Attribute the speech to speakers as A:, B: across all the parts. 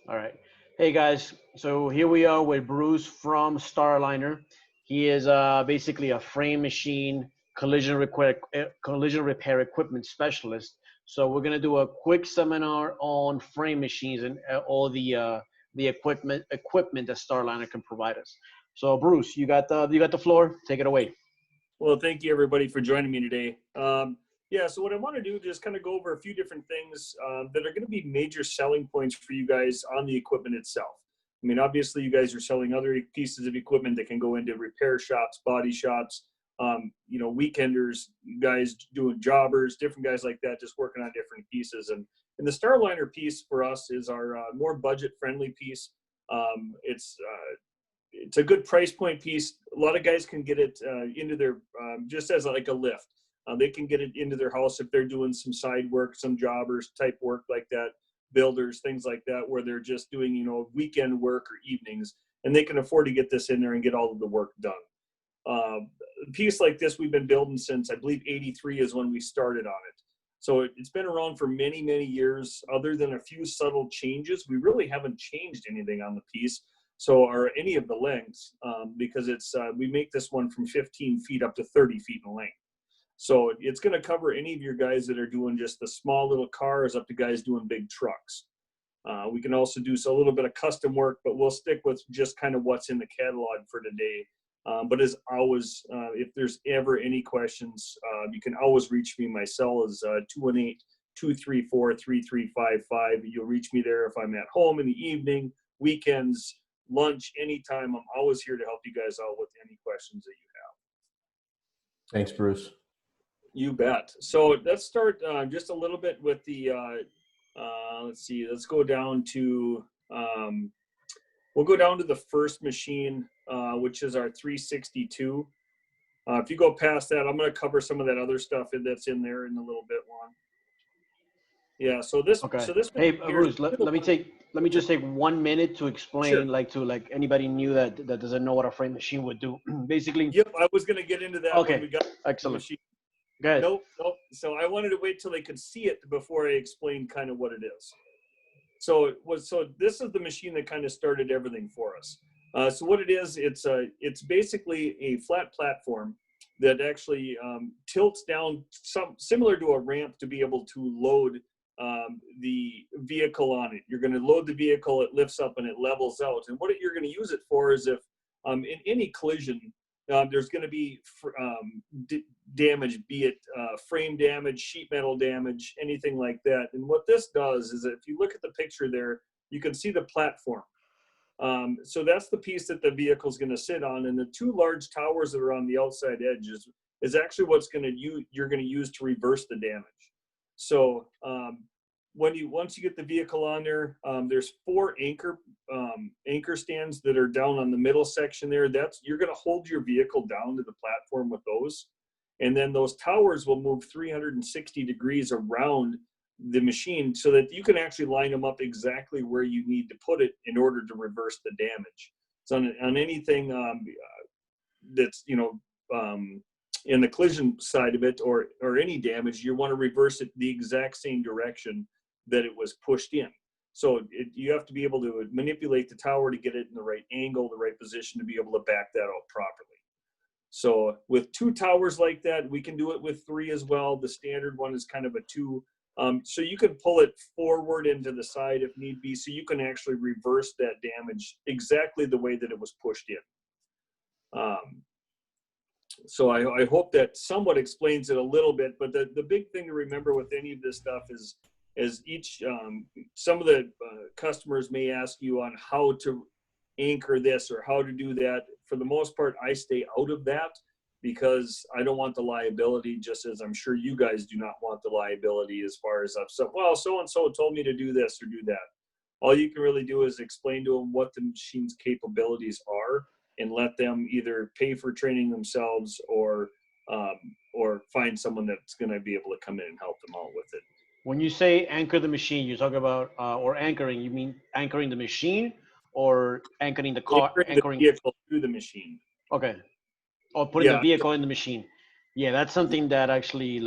A: All right. Hey guys, so here we are with Bruce from Starliner. He is basically a frame machine collision repair equipment specialist. So we're gonna do a quick seminar on frame machines and all the equipment that Starliner can provide us. So Bruce, you got the floor. Take it away.
B: Well, thank you everybody for joining me today. Yeah, so what I want to do is just kind of go over a few different things that are going to be major selling points for you guys on the equipment itself. I mean, obviously, you guys are selling other pieces of equipment that can go into repair shops, body shops, weekenders, guys doing jobbers, different guys like that, just working on different pieces. And the Starliner piece for us is our more budget-friendly piece. It's a good price point piece. A lot of guys can get it into their just as like a lift. They can get it into their house if they're doing some side work, some jobbers type work like that, builders, things like that, where they're just doing weekend work or evenings, and they can afford to get this in there and get all of the work done. A piece like this we've been building since I believe '83 is when we started on it. So it's been around for many, many years. Other than a few subtle changes, we really haven't changed anything on the piece. So, or any of the lengths, because we make this one from 15 feet up to 30 feet in length. So it's going to cover any of your guys that are doing just the small little cars up to guys doing big trucks. We can also do a little bit of custom work, but we'll stick with just kind of what's in the catalog for today. But as always, if there's ever any questions, you can always reach me. My cell is 218-234-3355. You'll reach me there if I'm at home in the evening, weekends, lunch, anytime. I'm always here to help you guys out with any questions that you have.
C: Thanks, Bruce.
B: You bet. So let's start just a little bit with the, let's see, let's go down to, we'll go down to the first machine, which is our 362. If you go past that, I'm going to cover some of that other stuff that's in there in a little bit, Juan. Yeah, so this.
A: Okay.
B: So this.
A: Hey, Bruce, let me just take 1 minute to explain,
B: Sure.
A: to anybody new that doesn't know what a frame machine would do. Basically.
B: Yep, I was going to get into that when we
A: Okay.
B: got the
A: Excellent.
B: machine.
A: Go ahead.
B: Nope. So I wanted to wait till they could see it before I explained kind of what it is. So this is the machine that kind of started everything for us. So what it is, it's basically a flat platform that actually tilts down, similar to a ramp, to be able to load the vehicle on it. You're going to load the vehicle, it lifts up and it levels out. And what you're going to use it for is if in any collision, there's going to be damage, be it frame damage, sheet metal damage, anything like that. And what this does is that if you look at the picture there, you can see the platform. So that's the piece that the vehicle is going to sit on. And the two large towers that are on the outside edge is actually what's you're going to use to reverse the damage. So once you get the vehicle on there, there's 4 anchor stands that are down on the middle section there. You're going to hold your vehicle down to the platform with those, and then those towers will move 360 degrees around the machine so that you can actually line them up exactly where you need to put it in order to reverse the damage. So on anything that's in the collision side of it, or any damage, you want to reverse it the exact same direction that it was pushed in. So you have to be able to manipulate the tower to get it in the right angle, the right position, to be able to back that out properly. So with 2 towers like that, we can do it with 3 as well. The standard one is kind of a 2. So you can pull it forward into the side if need be, so you can actually reverse that damage exactly the way that it was pushed in. So I hope that somewhat explains it a little bit, but the big thing to remember with any of this stuff is some of the customers may ask you on how to anchor this or how to do that. For the most part, I stay out of that because I don't want the liability, just as I'm sure you guys do not want the liability as far as so-and-so told me to do this or do that. All you can really do is explain to them what the machine's capabilities are and let them either pay for training themselves or find someone that's going to be able to come in and help them out with it.
A: When you say anchor the machine, you're talking about or anchoring. You mean anchoring the machine or anchoring the car?
B: Anchoring the vehicle to the machine.
A: Okay. Or putting the vehicle in the machine. Yeah, that's something that actually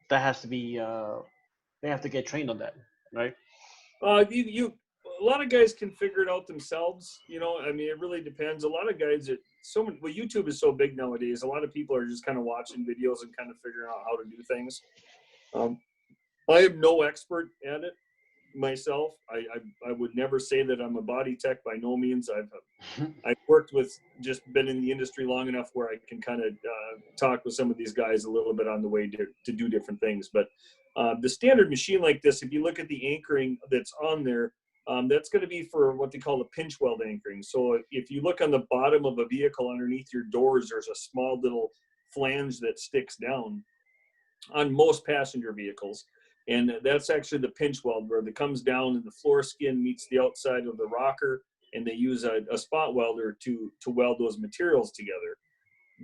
A: that has to be. They have to get trained on that, right?
B: You a lot of guys can figure it out themselves. You know, I mean, it really depends. A lot of guys, well, YouTube is so big nowadays. A lot of people are just kind of watching videos and kind of figuring out how to do things. I am no expert at it myself. I would never say that I'm a body tech by no means. I've worked with, just been in the industry long enough where I can kind of talk with some of these guys a little bit on the way to do different things. But the standard machine like this, if you look at the anchoring that's on there, that's going to be for what they call a pinch weld anchoring. So if you look on the bottom of a vehicle underneath your doors, there's a small little flange that sticks down on most passenger vehicles. And that's actually the pinch weld, where it comes down and the floor skin meets the outside of the rocker, and they use a spot welder to weld those materials together.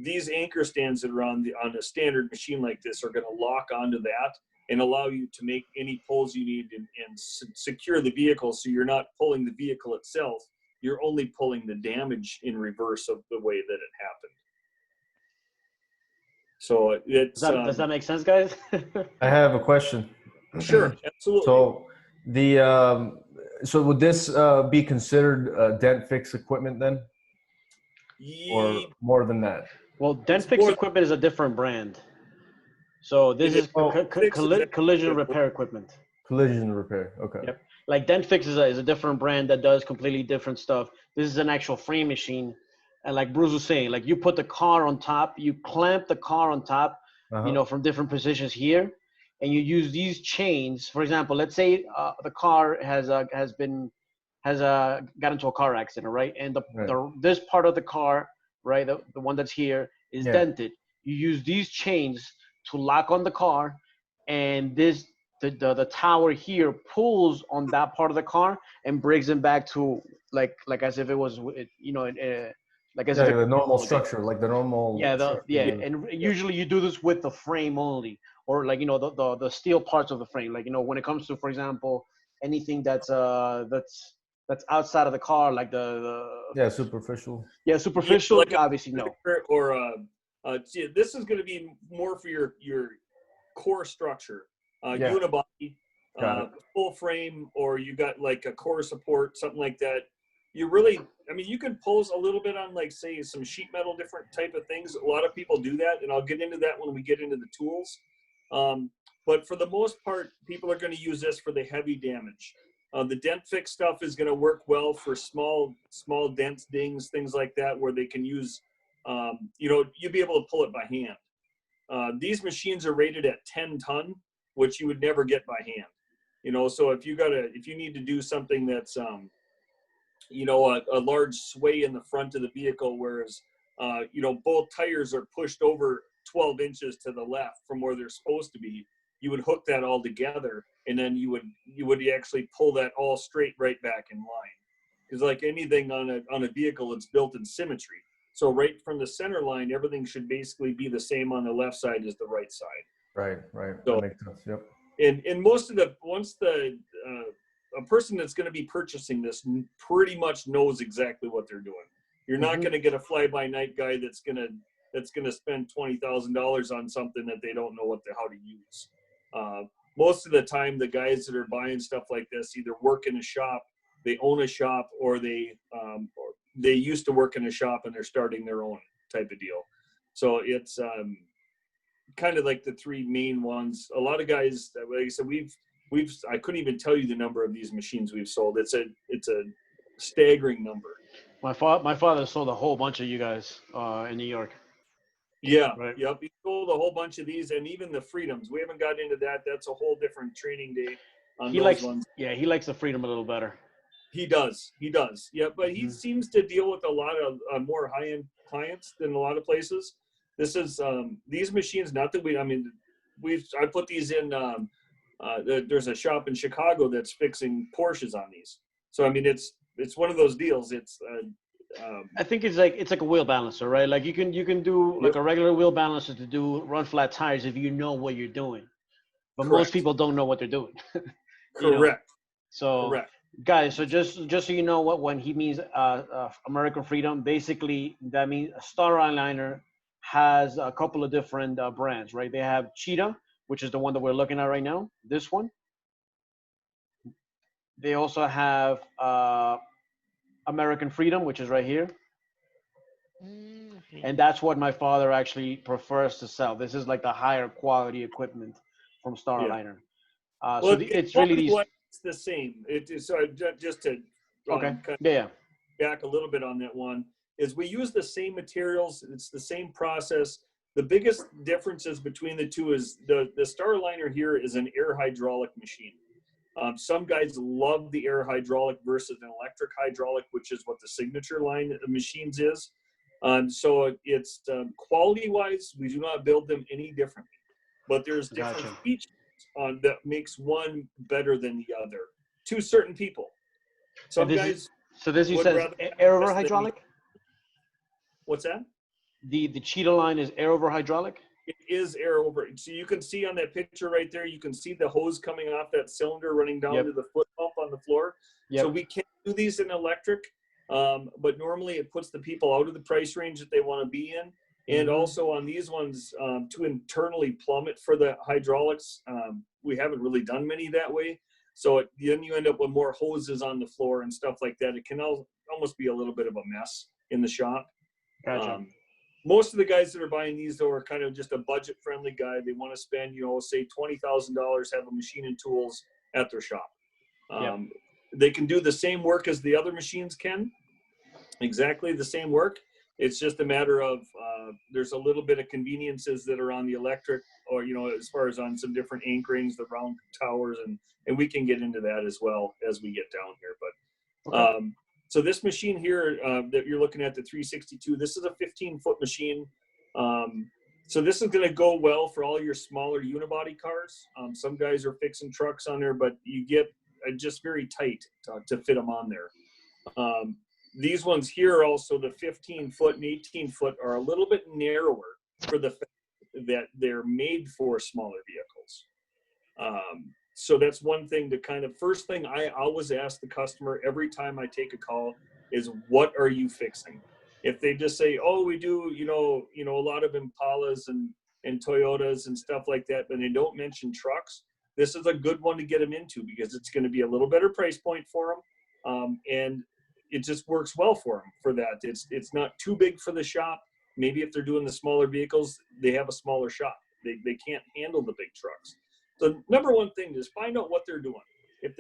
B: These anchor stands that are on a standard machine like this are going to lock onto that and allow you to make any pulls you need and secure the vehicle, so you're not pulling the vehicle itself. You're only pulling the damage in reverse of the way that it happened. So it's
A: Does that make sense, guys?
C: I have a question.
B: Sure, absolutely.
C: So so would this be considered dent fix equipment then, or more than that?
A: Well, dent fix equipment is a different brand. So this is collision repair equipment.
C: Collision repair. Okay.
A: Yep. Like dent fix is a different brand that does completely different stuff. This is an actual frame machine. And like Bruce was saying, like you put the car on top, you clamp the car on top, you know, from different positions here, and you use these chains. For example, let's say the car has got into a car accident, right? And this part of the car, right, the one that's here is dented. You use these chains to lock on the car, and the tower here pulls on that part of the car and brings it back to like as if it was, you know, like as if
C: the normal structure, like the normal.
A: And usually you do this with the frame only, or like, you know, the steel parts of the frame. Like, you know, when it comes to, for example, anything that's outside of the car, like the
C: superficial.
A: Superficial, like obviously no.
B: Or this is going to be more for your core structure, unibody, full frame, or you got like a core support, something like that. You really, I mean, you can pose a little bit on, like, say, some sheet metal, different type of things. A lot of people do that, and I'll get into that when we get into the tools. But for the most part, people are going to use this for the heavy damage. The dent fix stuff is going to work well for small dents, dings, things like that, where they can use, you know, you'll be able to pull it by hand. These machines are rated at 10 ton, which you would never get by hand. You know, so if you need to do something that's, you know, a large sway in the front of the vehicle, whereas, you know, both tires are pushed over 12 inches to the left from where they're supposed to be, you would hook that all together, and then you would actually pull that all straight right back in line. Because like anything on a vehicle, it's built in symmetry. So right from the center line, everything should basically be the same on the left side as the right side.
C: Right.
B: So,
C: that makes sense. Yep.
B: And once a person that's going to be purchasing this pretty much knows exactly what they're doing. You're not going to get a fly-by-night guy that's going to spend $20,000 on something that they don't know how to use. Most of the time, the guys that are buying stuff like this either work in a shop, they own a shop, or they used to work in a shop and they're starting their own type of deal. So it's kind of like the three main ones. A lot of guys, like I said, I couldn't even tell you the number of these machines we've sold. It's a staggering number.
A: My father sold a whole bunch of you guys in New York.
B: Yeah.
A: Right.
B: Yep. He sold a whole bunch of these, and even the Freedoms. We haven't got into that. That's a whole different training day on those ones.
A: Yeah, he likes the Freedom a little better.
B: He does. Yeah, but he seems to deal with a lot of more high-end clients than a lot of places. This is these machines. Not that I put these in. There's a shop in Chicago that's fixing Porsches on these. So I mean, it's one of those deals. It's
A: I think it's like a wheel balancer, right? Like you can do like a regular wheel balancer to do run flat tires if you know what you're doing, but most people don't know what they're doing.
B: Correct.
A: So guys, so just so you know, when he means American Freedom, basically that means Star Eyeliner has a couple of different brands, right? They have Cheetah, which is the one that we're looking at right now. This one. They also have American Freedom, which is right here.
D: Okay.
A: And that's what my father actually prefers to sell. This is like the higher quality equipment from
B: Yeah.
A: Starliner.
B: Well,
A: It's really these.
B: it's the same. It is, so just to
A: Okay.
B: kind
A: Yeah, yeah.
B: of back a little bit on that one, is we use the same materials. It's the same process. The biggest differences between the two is the Starliner here is an air hydraulic machine. Some guys love the air hydraulic versus an electric hydraulic, which is what the signature line of machines is. So it's quality-wise, we do not build them any differently, but there's different
A: Gotcha.
B: features that makes one better than the other to certain people. Some
A: And this
B: guys
A: is so. This you
B: would
A: said is
B: rather have
A: air over
B: this than-
A: hydraulic.
B: What's that?
A: The Cheetah line is air over hydraulic.
B: It is air over. So you can see on that picture right there, you can see the hose coming off that cylinder running down
A: Yep.
B: to the foot pump on the floor.
A: Yep.
B: So we can do these in electric, but normally it puts the people out of the price range that they want to be in. And
A: Mhm.
B: also on these ones, to internally plumb it for the hydraulics, we haven't really done many that way. So then you end up with more hoses on the floor and stuff like that. It can almost be a little bit of a mess in the shop.
A: Gotcha.
B: Most of the guys that are buying these though are kind of just a budget friendly guy. They want to spend, say $20,000, have a machine and tools at their shop.
A: Yep.
B: They can do the same work as the other machines can, exactly the same work. It's just a matter of there's a little bit of conveniences that are on the electric, or as far as on some different anchorings, the round towers, and we can get into that as well as we get down here. But
A: Okay.
B: so this machine here that you're looking at, the 362, this is a 15-foot machine. So this is going to go well for all your smaller unibody cars. Some guys are fixing trucks on there, but you get just very tight to fit them on there. These ones here also, the 15-foot and 18-foot, are a little bit narrower for the fact that they're made for smaller vehicles. So that's one thing first thing I always ask the customer every time I take a call is, what are you fixing? If they just say, oh, we do, a lot of Impalas and Toyotas and stuff like that, but they don't mention trucks, this is a good one to get them into because it's going to be a little better price point for them. And it just works well for them for that. It's not too big for the shop. Maybe if they're doing the smaller vehicles, they have a smaller shop. They can't handle the big trucks. So number one thing is find out what they're doing. If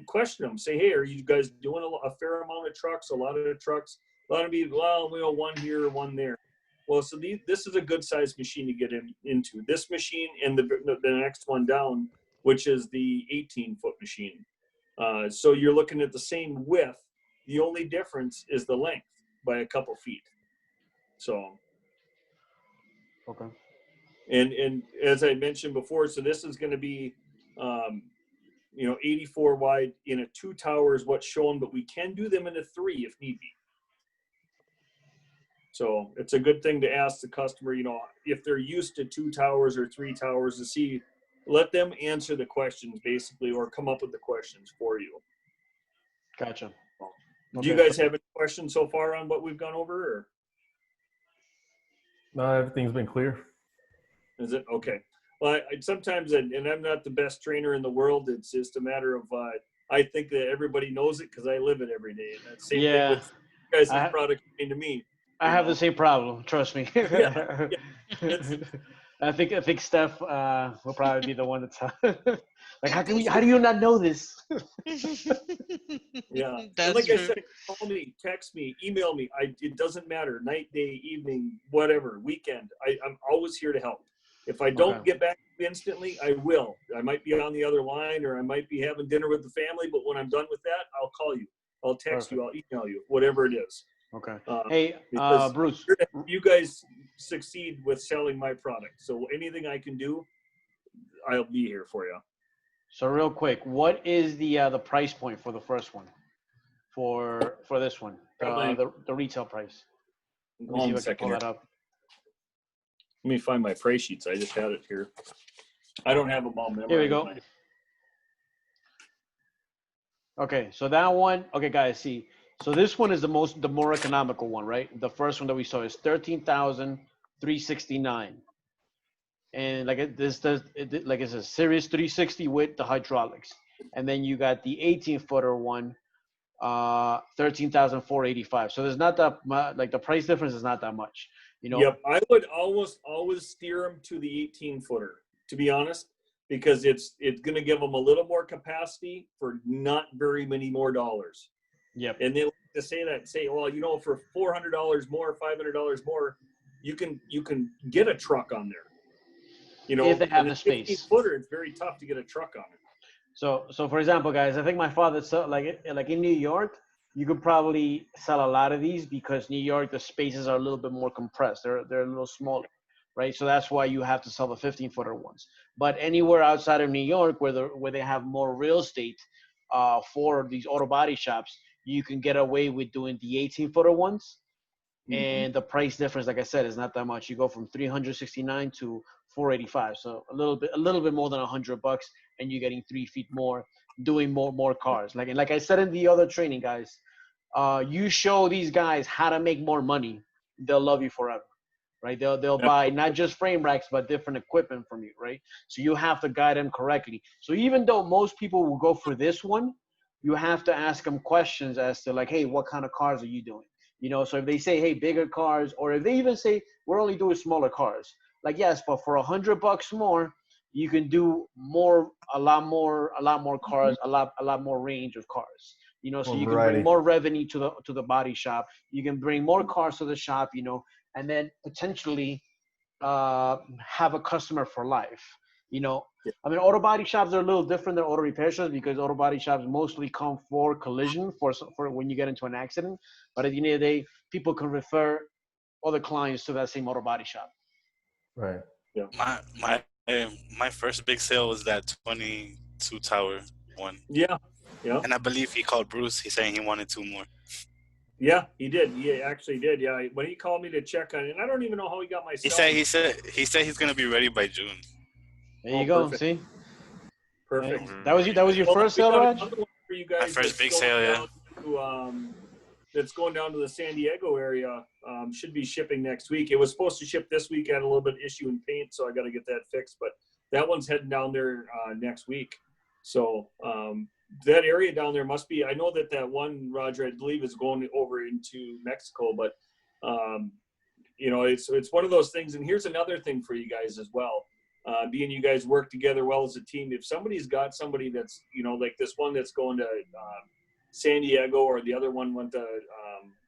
B: question them, say, hey, are you guys doing a fair amount of trucks? A lot of trucks. A lot of people, well, one here, one there. Well, so this is a good sized machine to get into. This machine and the next one down, which is the 18-foot machine. So you're looking at the same width. The only difference is the length by a couple feet. So.
A: Okay.
B: And as I mentioned before, so this is going to be, 84 wide in a 2 tower is what's shown, but we can do them in a 3 if need be. So it's a good thing to ask the customer, if they're used to 2 towers or 3 towers, to see, let them answer the questions basically, or come up with the questions for you.
A: Gotcha.
B: Do you guys have any questions so far on what we've gone over, or?
C: No, everything's been clear.
B: Is it? Okay. Well, sometimes, and I'm not the best trainer in the world, it's just a matter of, I think that everybody knows it because I live it every day. And that's the same thing with you guys' product came to me.
A: I have the same problem, trust me.
B: Yeah.
A: I think Steph will probably be the one to tell. Like, how do you not know this?
B: Yeah.
D: That's
B: and like
D: true.
B: I said, call me, text me, email me. It doesn't matter. Night, day, evening, whatever, weekend. I'm always here to help. If I don't get back instantly, I will. I might be on the other line, or I might be having dinner with the family, but when I'm done with that, I'll call you. I'll text you. I'll email you, whatever it is.
A: Okay. Hey, Bruce.
B: You guys succeed with selling my product. So anything I can do, I'll be here for you.
A: So real quick, what is the price point for the first one? For this one, the retail price. Let me see if I can pull that up.
B: Let me find my price sheets. I just had it here. I don't have them all memorized.
A: Here we go. Okay, so that one. Okay, guys, see. So this one is the more economical one, right? The first one that we saw is $13,369, and like it's a Series 360 with the hydraulics. and then you got the 18-footer one, 13,485. So there's not that much, like the price difference is not that much, you know.
B: Yep, I would almost always steer them to the 18-footer, to be honest, because it's going to give them a little more capacity for not very many more dollars.
A: Yep.
B: And they like to say, well, you know, for $400 more, $500 more, you can get a truck on there. You know,
A: If they have
B: and
A: the space.
B: 18-footer, it's very tough to get a truck on it.
A: So for example, guys, I think my father said like in New York, you could probably sell a lot of these because New York the spaces are a little bit more compressed. They're a little smaller, right? So that's why you have to sell the 15-footer ones. But anywhere outside of New York where they have more real estate for these auto body shops, you can get away with doing the 18-footer ones. And the price difference, like I said, is not that much. You go from 369 to 485, so a little bit more than $100, and you're getting 3 feet more, doing more cars. Like I said in the other training, guys, you show these guys how to make more money, they'll love you forever, right? They'll buy not just frame racks but different equipment from you, right? So you have to guide them correctly. So even though most people will go for this one, you have to ask them questions as to like, hey, what kind of cars are you doing? You know, so if they say, hey, bigger cars, or if they even say we're only doing smaller cars, like yes, but for $100 more, you can do a lot more cars, a lot more range of cars. You know, so
C: More
A: you can bring
C: variety.
A: more revenue to the body shop. You can bring more cars to the shop. You know, and then potentially have a customer for life. You know, I mean, auto body shops are a little different than auto repair shops because auto body shops mostly come for collision for when you get into an accident. But at the end of the day, people can refer other clients to that same auto body shop.
C: Right.
B: Yeah.
D: My first big sale was that 22 tower one.
B: Yeah. Yeah.
D: And I believe he called Bruce. He's saying he wanted 2 more.
B: Yeah, he did. He actually did. Yeah. When he called me to check on it, and I don't even know how he got my
D: He
B: cell.
D: said he's gonna be ready by June.
A: There you go.
B: Perfect.
A: See,
B: Perfect.
A: that was your
B: Well,
A: first
B: we
A: sale,
B: got
A: Raj?
B: another one for you
D: My
B: guys.
D: first big sale, yeah.
B: That's going down to the San Diego area. Should be shipping next week. It was supposed to ship this week. I had a little bit of issue in paint, so I got to get that fixed. But that one's heading down there next week. So that area down there must be. I know that one, Roger, I believe, is going over into Mexico. But you know, it's one of those things. And here's another thing for you guys as well. Being you guys work together well as a team. If somebody's got somebody that's, you know, like this one that's going to San Diego, or the other one went to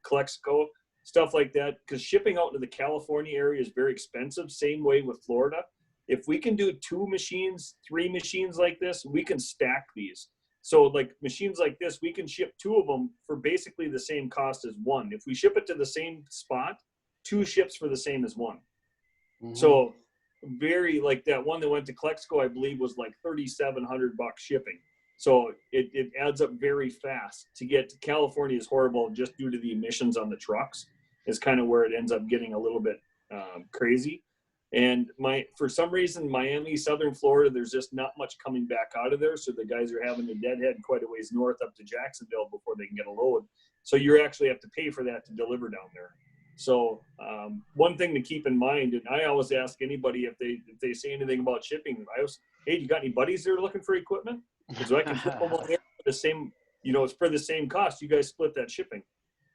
B: Calexico, stuff like that, because shipping out to the California area is very expensive. Same way with Florida. If we can do 2 machines, 3 machines like this, we can stack these. So like machines like this, we can ship 2 of them for basically the same cost as one. If we ship it to the same spot, 2 ships for the same as one. Mm-hmm. So very, like that one that went to Calexico, I believe was like $3,700 shipping. So it adds up very fast. To get to California is horrible just due to the emissions on the trucks, is kind of where it ends up getting a little bit crazy. And for some reason, Miami, Southern Florida, there's just not much coming back out of there. So the guys are having to deadhead quite a ways north up to Jacksonville before they can get a load. So you actually have to pay for that to deliver down there. So one thing to keep in mind, and I always ask anybody if they say anything about shipping, hey, you got any buddies that are looking for equipment? Because I can flip them over there for the same, you know, it's for the same cost. You guys split that shipping.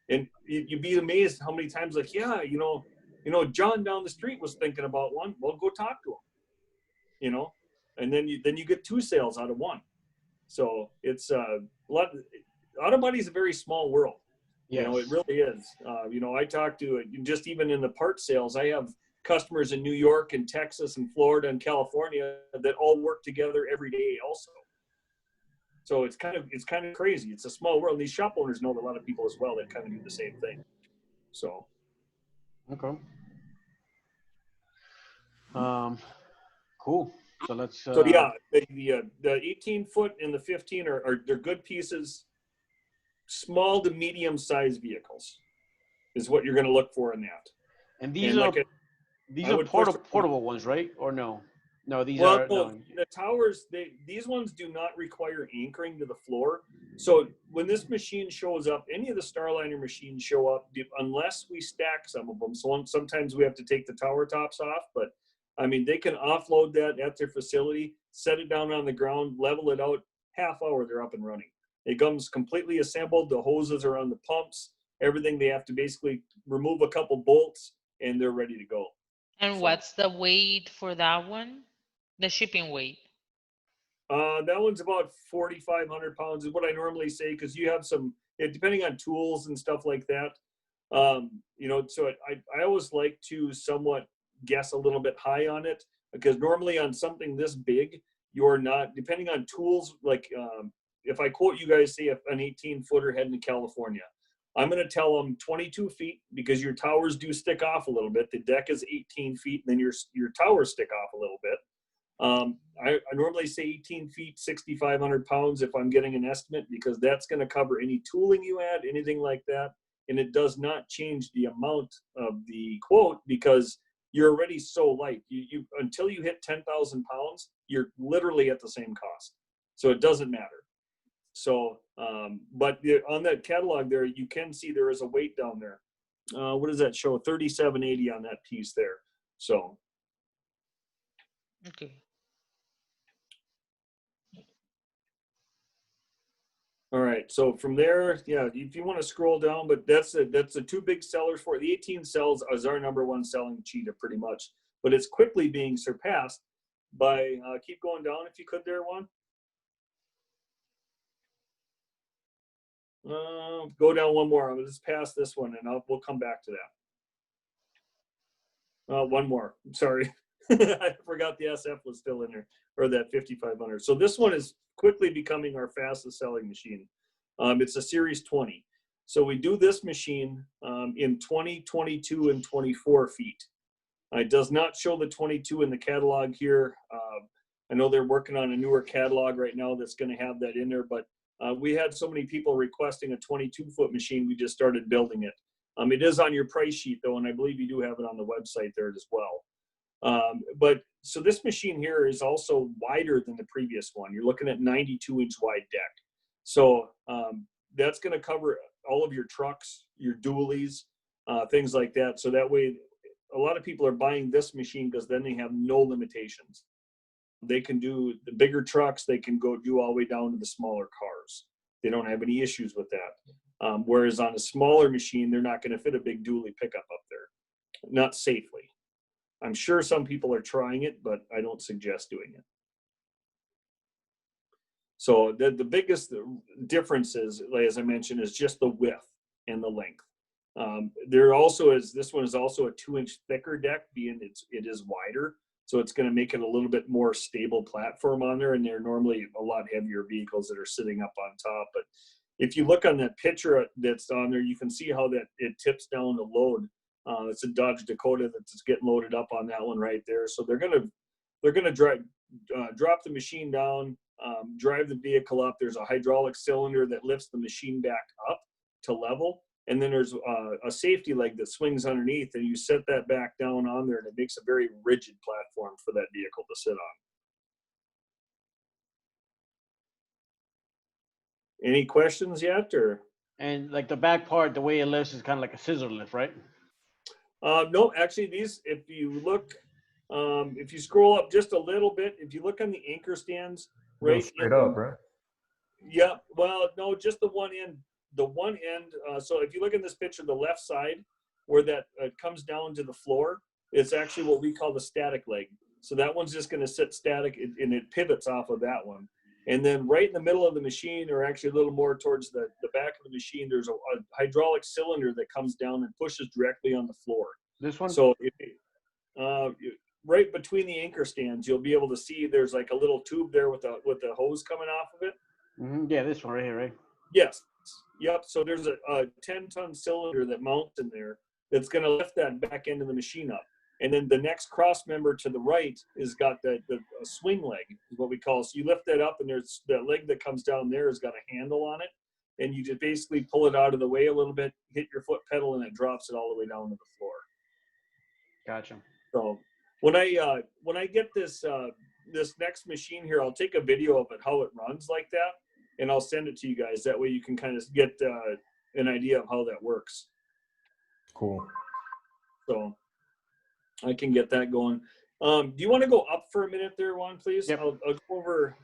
B: And you'd be amazed how many times, like, yeah, you know, John down the street was thinking about one. Well, go talk to him. You know, and then you get 2 sales out of one. So it's a lot. Auto body is a very small world. Yes. You know, it really is. You know, I talk to just even in the part sales, I have customers in New York and Texas and Florida and California that all work together every day also. So it's kind of crazy. It's a small world. These shop owners know a lot of people as well that kind of do the same thing. So.
A: Okay. Cool. So let's.
B: So yeah, the 18-foot and the 15 they're good pieces. Small to medium sized vehicles is what you're going to look for in that.
A: And these are portable ones, right? Or no? No, these are. No.
B: The towers, these ones do not require anchoring to the floor. So when this machine shows up, any of the Starliner machines show up unless we stack some of them. So sometimes we have to take the tower tops off, but I mean, they can offload that at their facility, set it down on the ground, level it out, half hour, they're up and running. It comes completely assembled. The hoses are on the pumps, everything. They have to basically remove a couple bolts and they're ready to go.
E: And what's the weight for that one? The shipping weight?
B: That one's about 4,500 pounds is what I normally say, because you have some, depending on tools and stuff like that. You know, so I always like to somewhat guess a little bit high on it, because normally on something this big, you're not, depending on tools, like if I quote you guys, say an 18-footer heading to California, I'm going to tell them 22 feet, because your towers do stick off a little bit. The deck is 18 feet, and then your towers stick off a little bit. I normally say 18 feet, 6,500 pounds if I'm getting an estimate, because that's going to cover any tooling you add, anything like that. And it does not change the amount of the quote, because you're already so light. You until you hit 10,000 pounds, you're literally at the same cost. So it doesn't matter. So, but on that catalog there, you can see there is a weight down there. What does that show? 3780 on that piece there. So.
E: Okay.
B: All right, so from there, yeah, if you want to scroll down, but that's the two big sellers for it. The 18 cells is our #1 selling Cheetah pretty much, but it's quickly being surpassed by, keep going down if you could there, one. Go down one more. I'll just pass this one and we'll come back to that. One more, sorry. I forgot the SF was still in there, or that 5,500. So this one is quickly becoming our fastest selling machine. It's a Series 20. So we do this machine in 20, 22, and 24 feet. It does not show the 22 in the catalog here. I know they're working on a newer catalog right now that's going to have that in there, but we had so many people requesting a 22-foot machine, we just started building it. It is on your price sheet, though, and I believe you do have it on the website there as well. But so this machine here is also wider than the previous one. You're looking at 92-inch wide deck. So that's going to cover all of your trucks, your dualies, things like that. So that way, a lot of people are buying this machine because then they have no limitations. They can do the bigger trucks. They can go do all the way down to the smaller cars. They don't have any issues with that. Whereas on a smaller machine, they're not going to fit a big dually pickup up there, not safely. I'm sure some people are trying it, but I don't suggest doing it. So the biggest difference is, as I mentioned, is just the width and the length. There also is, this one is also a 2-inch thicker deck, being it is wider. So it's going to make it a little bit more stable platform on there. And they're normally a lot heavier vehicles that are sitting up on top. But if you look on that picture that's on there, you can see how that it tips down the load. It's a Dodge Dakota that's getting loaded up on that one right there. So they're gonna drop the machine down, drive the vehicle up. There's a hydraulic cylinder that lifts the machine back up to level, and then there's a safety leg that swings underneath, and you set that back down on there, and it makes a very rigid platform for that vehicle to sit on. Any questions yet, or?
A: And like the back part, the way it lifts is kind of like a scissor lift, right?
B: No, actually, these, if you look, if you scroll up just a little bit, if you look on the anchor stands, right?
C: Go straight up, right?
B: Yeah, well, no, just the one end. The one end, so if you look in this picture, the left side, where that comes down to the floor, it's actually what we call the static leg. So that one's just going to sit static, and it pivots off of that one. And then right in the middle of the machine, or actually a little more towards the back of the machine, there's a hydraulic cylinder that comes down and pushes directly on the floor.
A: This one?
B: So right between the anchor stands, you'll be able to see there's like a little tube there with the hose coming off of it.
A: Mm-hmm. Yeah, this one right here, right?
B: Yes. Yep. So there's a 10-ton cylinder that mounts in there that's going to lift that back end of the machine up. And then the next cross member to the right is got the swing leg, is what we call it. So you lift that up, and there's that leg that comes down there has got a handle on it. And you just basically pull it out of the way a little bit, hit your foot pedal, and it drops it all the way down to the floor.
A: Gotcha.
B: So when I get this this next machine here, I'll take a video of it, how it runs like that, and I'll send it to you guys. That way you can kind of get an idea of how that works.
C: Cool.
B: So I can get that going. Do you want to go up for a minute there, Juan, please?
A: Yep.
B: I'll go over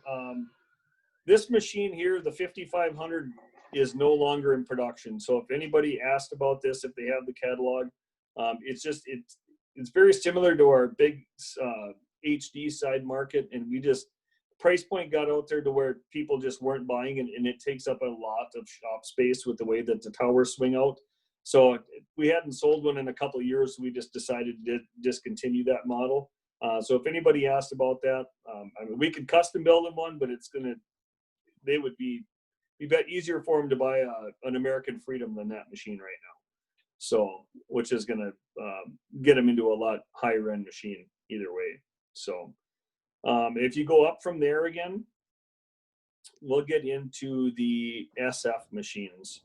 B: this machine here, the 5500, is no longer in production. So if anybody asked about this, if they have the catalog, it's very similar to our big HD side market, and we just price point got out there to where people just weren't buying, and it takes up a lot of shop space with the way that the towers swing out. So we hadn't sold one in a couple of years, so we just decided to discontinue that model. So if anybody asked about that, I mean, we could custom build them one, but they would be bet easier for them to buy an American Freedom than that machine right now. So, which is going to get them into a lot higher end machine either way. So, if you go up from there again, we'll get into the SF machines.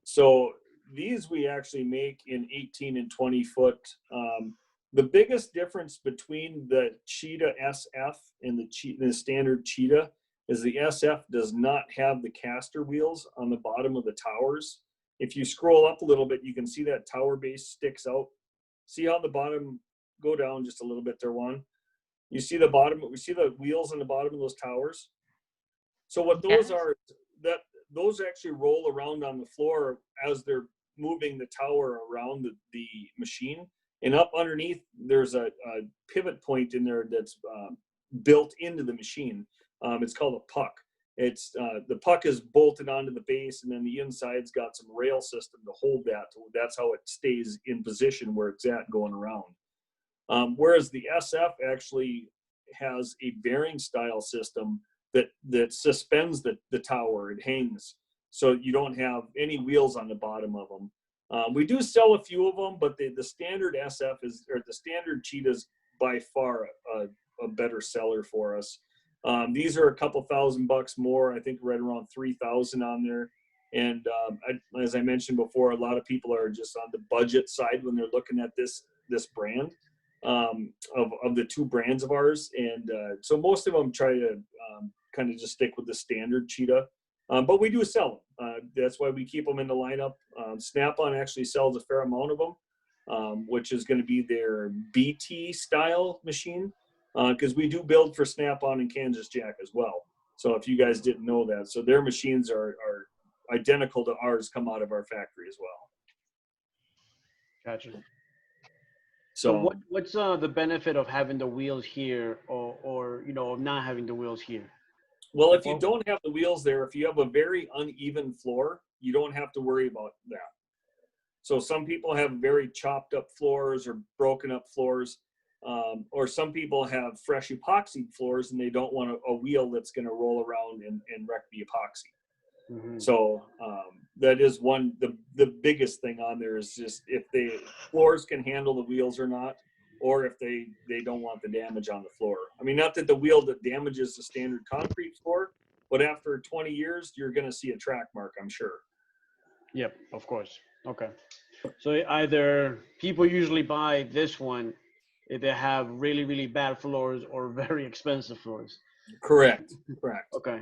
B: So these we actually make in 18 and 20 foot. The biggest difference between the Cheetah SF and the standard Cheetah is the SF does not have the caster wheels on the bottom of the towers. If you scroll up a little bit, you can see that tower base sticks out. See how the bottom, go down just a little bit there, Juan. You see the bottom, we see the wheels on the bottom of those towers. So what those are, those actually roll around on the floor as they're moving the tower around the machine. And up underneath, there's a pivot point in there that's built into the machine. It's called a puck. It's the puck is bolted onto the base, and then the inside's got some rail system to hold that. That's how it stays in position where it's at going around. Whereas the SF actually has a bearing style system that suspends the tower. It hangs, so you don't have any wheels on the bottom of them. We do sell a few of them, but the standard SF or the standard Cheetah is by far a better seller for us. These are a couple $1,000 more. I think right around 3,000 on there. And as I mentioned before, a lot of people are just on the budget side when they're looking at this brand of the two brands of ours. And so most of them try to kind of just stick with the standard Cheetah. But we do sell them. That's why we keep them in the lineup. Snap-on actually sells a fair amount of them, which is going to be their BT style machine. Because we do build for Snap-on and Kansas Jack as well. So if you guys didn't know that, so their machines are identical to ours, come out of our factory as well.
A: Gotcha. So what's the benefit of having the wheels here, or of not having the wheels here?
B: Well, if you don't have the wheels there, if you have a very uneven floor, you don't have to worry about that. So some people have very chopped up floors or broken up floors. Or some people have fresh epoxy floors and they don't want a wheel that's going to roll around and wreck the epoxy. Mm-hmm. So that is the biggest thing on there is just if the floors can handle the wheels or not, or if they don't want the damage on the floor. I mean, not that the wheel that damages the standard concrete floor, but after 20 years, you're going to see a track mark, I'm sure.
A: Yep, of course. Okay. So either people usually buy this one if they have really, really bad floors or very expensive floors.
B: Correct.
A: Okay.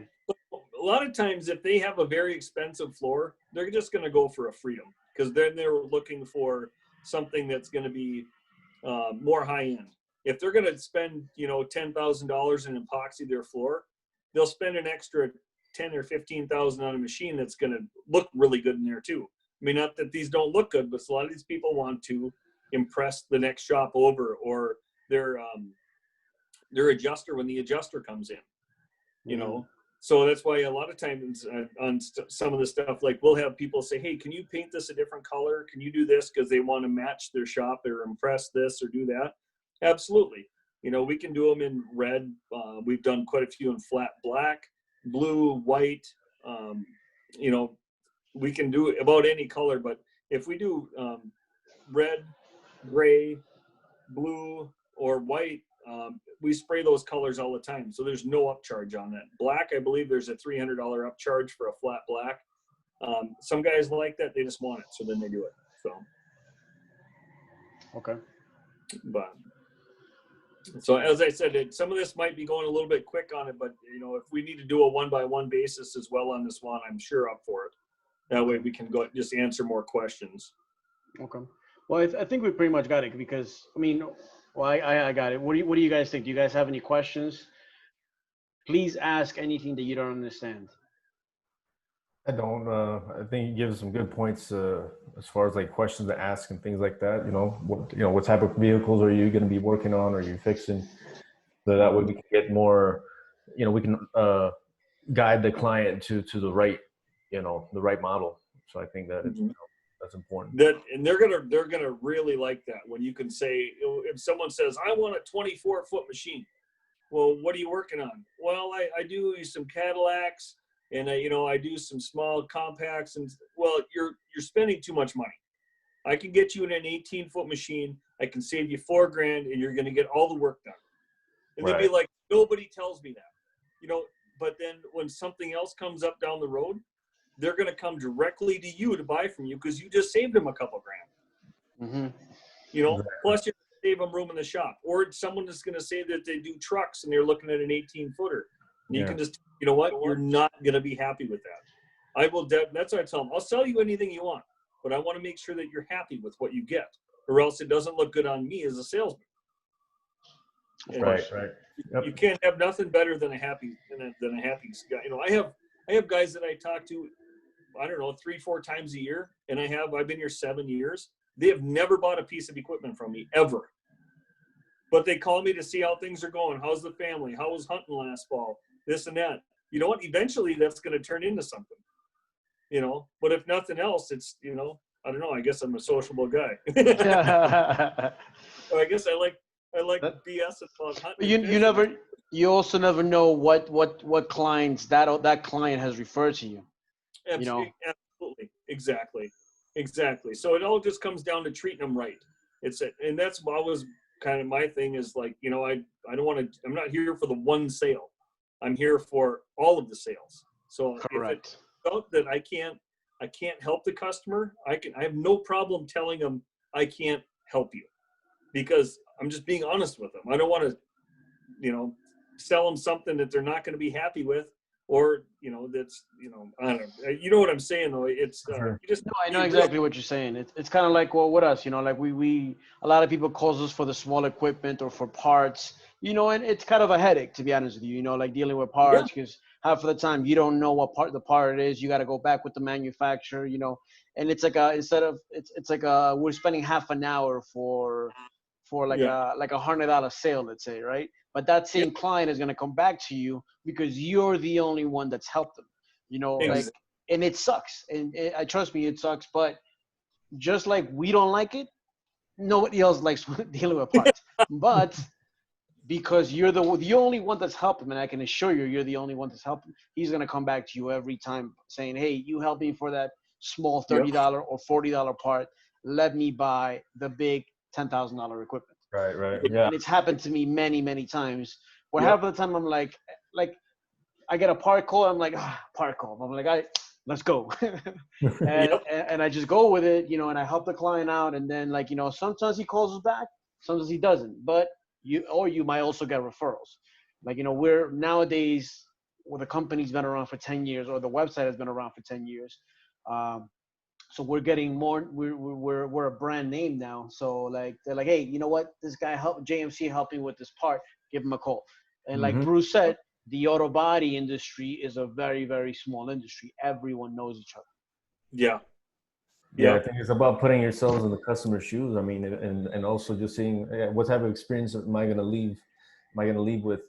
B: A lot of times, if they have a very expensive floor, they're just going to go for a Freedom because then they're looking for something that's going to be more high end. If they're going to spend, $10,000 in epoxy their floor, they'll spend an extra $10,000 or $15,000 on a machine that's going to look really good in there too. I mean, not that these don't look good, but a lot of these people want to impress the next shop over or their adjuster when the adjuster comes in, So that's why a lot of times on some of the stuff, like we'll have people say, hey, can you paint this a different color? Can you do this? Because they want to match their shop or impress this or do that. Absolutely. We can do them in red. We've done quite a few in flat black, blue, white. We can do about any color, but if we do red, gray, blue, or white, we spray those colors all the time. So there's no upcharge on that. Black, I believe there's a $300 upcharge for a flat black. Some guys like that. They just want it. So then they do it. So.
A: Okay.
B: But so as I said, some of this might be going a little bit quick on it, but if we need to do a 1-by-1 basis as well on this one, I'm sure up for it. That way we can go just answer more questions.
A: Okay. Well, I think we pretty much got it because I got it. What do you guys think? Do you guys have any questions? Please ask anything that you don't understand.
C: I don't. I think you give some good points as far as like questions to ask and things like that. What type of vehicles are you going to be working on? Or are you fixing? So that way we can get more. We can guide the client to the right, the right model. So I think that that's important.
B: And they're gonna really like that when you can say, if someone says, I want a 24-foot machine. Well, what are you working on? Well, I do some Cadillacs, and I do some small compacts, and well, you're spending too much money. I can get you in an 18-foot machine. I can save you $4,000, and you're going to get all the work done. And they'll be like, nobody tells me that, But then when something else comes up down the road, they're going to come directly to you to buy from you because you just saved them a couple grand. Plus you save them room in the shop. Or someone is going to say that they do trucks and they're looking at an 18-footer. And you can just, you know what? You're not going to be happy with that. I will. That's what I tell them. I'll sell you anything you want, but I want to make sure that you're happy with what you get, or else it doesn't look good on me as a salesman.
C: Right.
B: You can't have nothing better than a happy guy. I have guys that I talk to, I don't know, 3-4 times a year, and I've been here 7 years. They have never bought a piece of equipment from me ever, but they call me to see how things are going. How's the family? How was hunting last fall? This and that. You know what? Eventually, that's going to turn into something. But if nothing else, it's I don't know. I guess I'm a sociable guy. So I guess I like BS about hunting.
A: You also never know what clients that client has referred to you.
B: Absolutely. Exactly. So it all just comes down to treating them right. And that's always kind of my thing is like, I don't want to, I'm not here for the one sale. I'm here for all of the sales. So
A: correct.
B: If it's felt that I can't help the customer, I have no problem telling them I can't help you, because I'm just being honest with them. I don't want to, sell them something that they're not going to be happy with, or, that's, I don't know. You know what I'm saying though? It's,
A: No, I know exactly what you're saying. It's kind of like, well, with us, like we a lot of people calls us for the small equipment or for parts, and it's kind of a headache, to be honest with you, like dealing with parts, because half of the time you don't know what part the part it is. You got to go back with the manufacturer, and it's like it's like we're spending half an hour for like a $100 sale, let's say, right? But that same client is going to come back to you because you're the only one that's helped them, like, and it sucks. And I trust me, it sucks. But just like we don't like it, nobody else likes dealing with parts. But because you're the only one that's helped him, and I can assure you're the only one that's helped him, he's going to come back to you every time saying, hey, you helped me for that small $30 or $40 part. Let me buy the big $10,000 equipment.
C: Right. Yeah.
A: And it's happened to me many, many times where half of the time I'm like I get a part call. I'm like, part call. I'm like, all right, let's go. and I just go with it, and I help the client out. And then sometimes he calls us back, sometimes he doesn't. But you might also get referrals. Like, we're nowadays, the company's been around for 10 years, or the website has been around for 10 years. So we're getting more. We're a brand name now. So they're like, hey, you know what? This guy JMC helping with this part. Give him a call. And like Bruce said, the auto body industry is a very, very small industry. Everyone knows each other.
B: Yeah.
C: I think it's about putting yourselves in the customer's shoes. I mean, and also just seeing what type of experience am I going to leave? Am I going to leave with,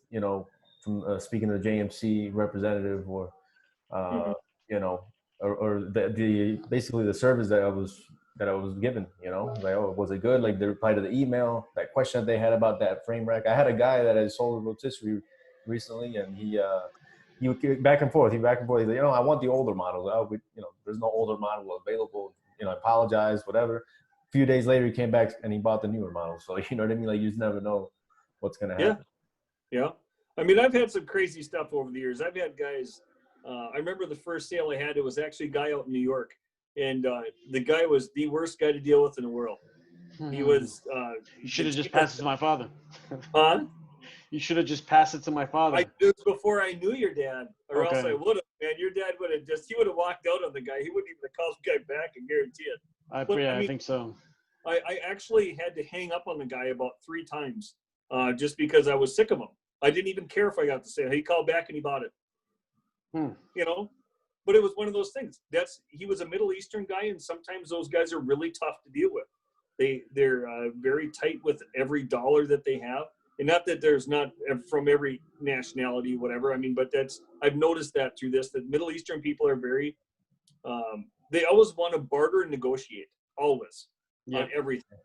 C: from speaking to the JMC representative, or or the basically the service that I was given, like, oh, was it good? Like the reply to the email, that question that they had about that frame rack. I had a guy that I sold a rotisserie recently, and he would back and forth. He's like, I want the older model. There's no older model available. I apologize, whatever. A few days later, he came back and he bought the newer model. So, you know what I mean? Like, you just never know what's going to happen.
B: Yeah. I mean, I've had some crazy stuff over the years. I've had guys, I remember the first sale I had, it was actually a guy out in New York. And the guy was the worst guy to deal with in the world. He was.
A: You should have just passed it to my father.
B: Huh?
A: You should have just passed it to my father.
B: It was before I knew your dad, or else I would have. Man, your dad would have he would have walked out on the guy. He wouldn't even have called the guy back, and guarantee it.
A: I think so.
B: I actually had to hang up on the guy about 3 times just because I was sick of him. I didn't even care if I got the sale. He called back and he bought it. You know, but it was one of those things. He was a Middle Eastern guy, and sometimes those guys are really tough to deal with. They're very tight with every dollar that they have, and not that there's not from every nationality, whatever. I mean, but I've noticed that through this, that Middle Eastern people are very, they always want to barter and negotiate, always, on everything.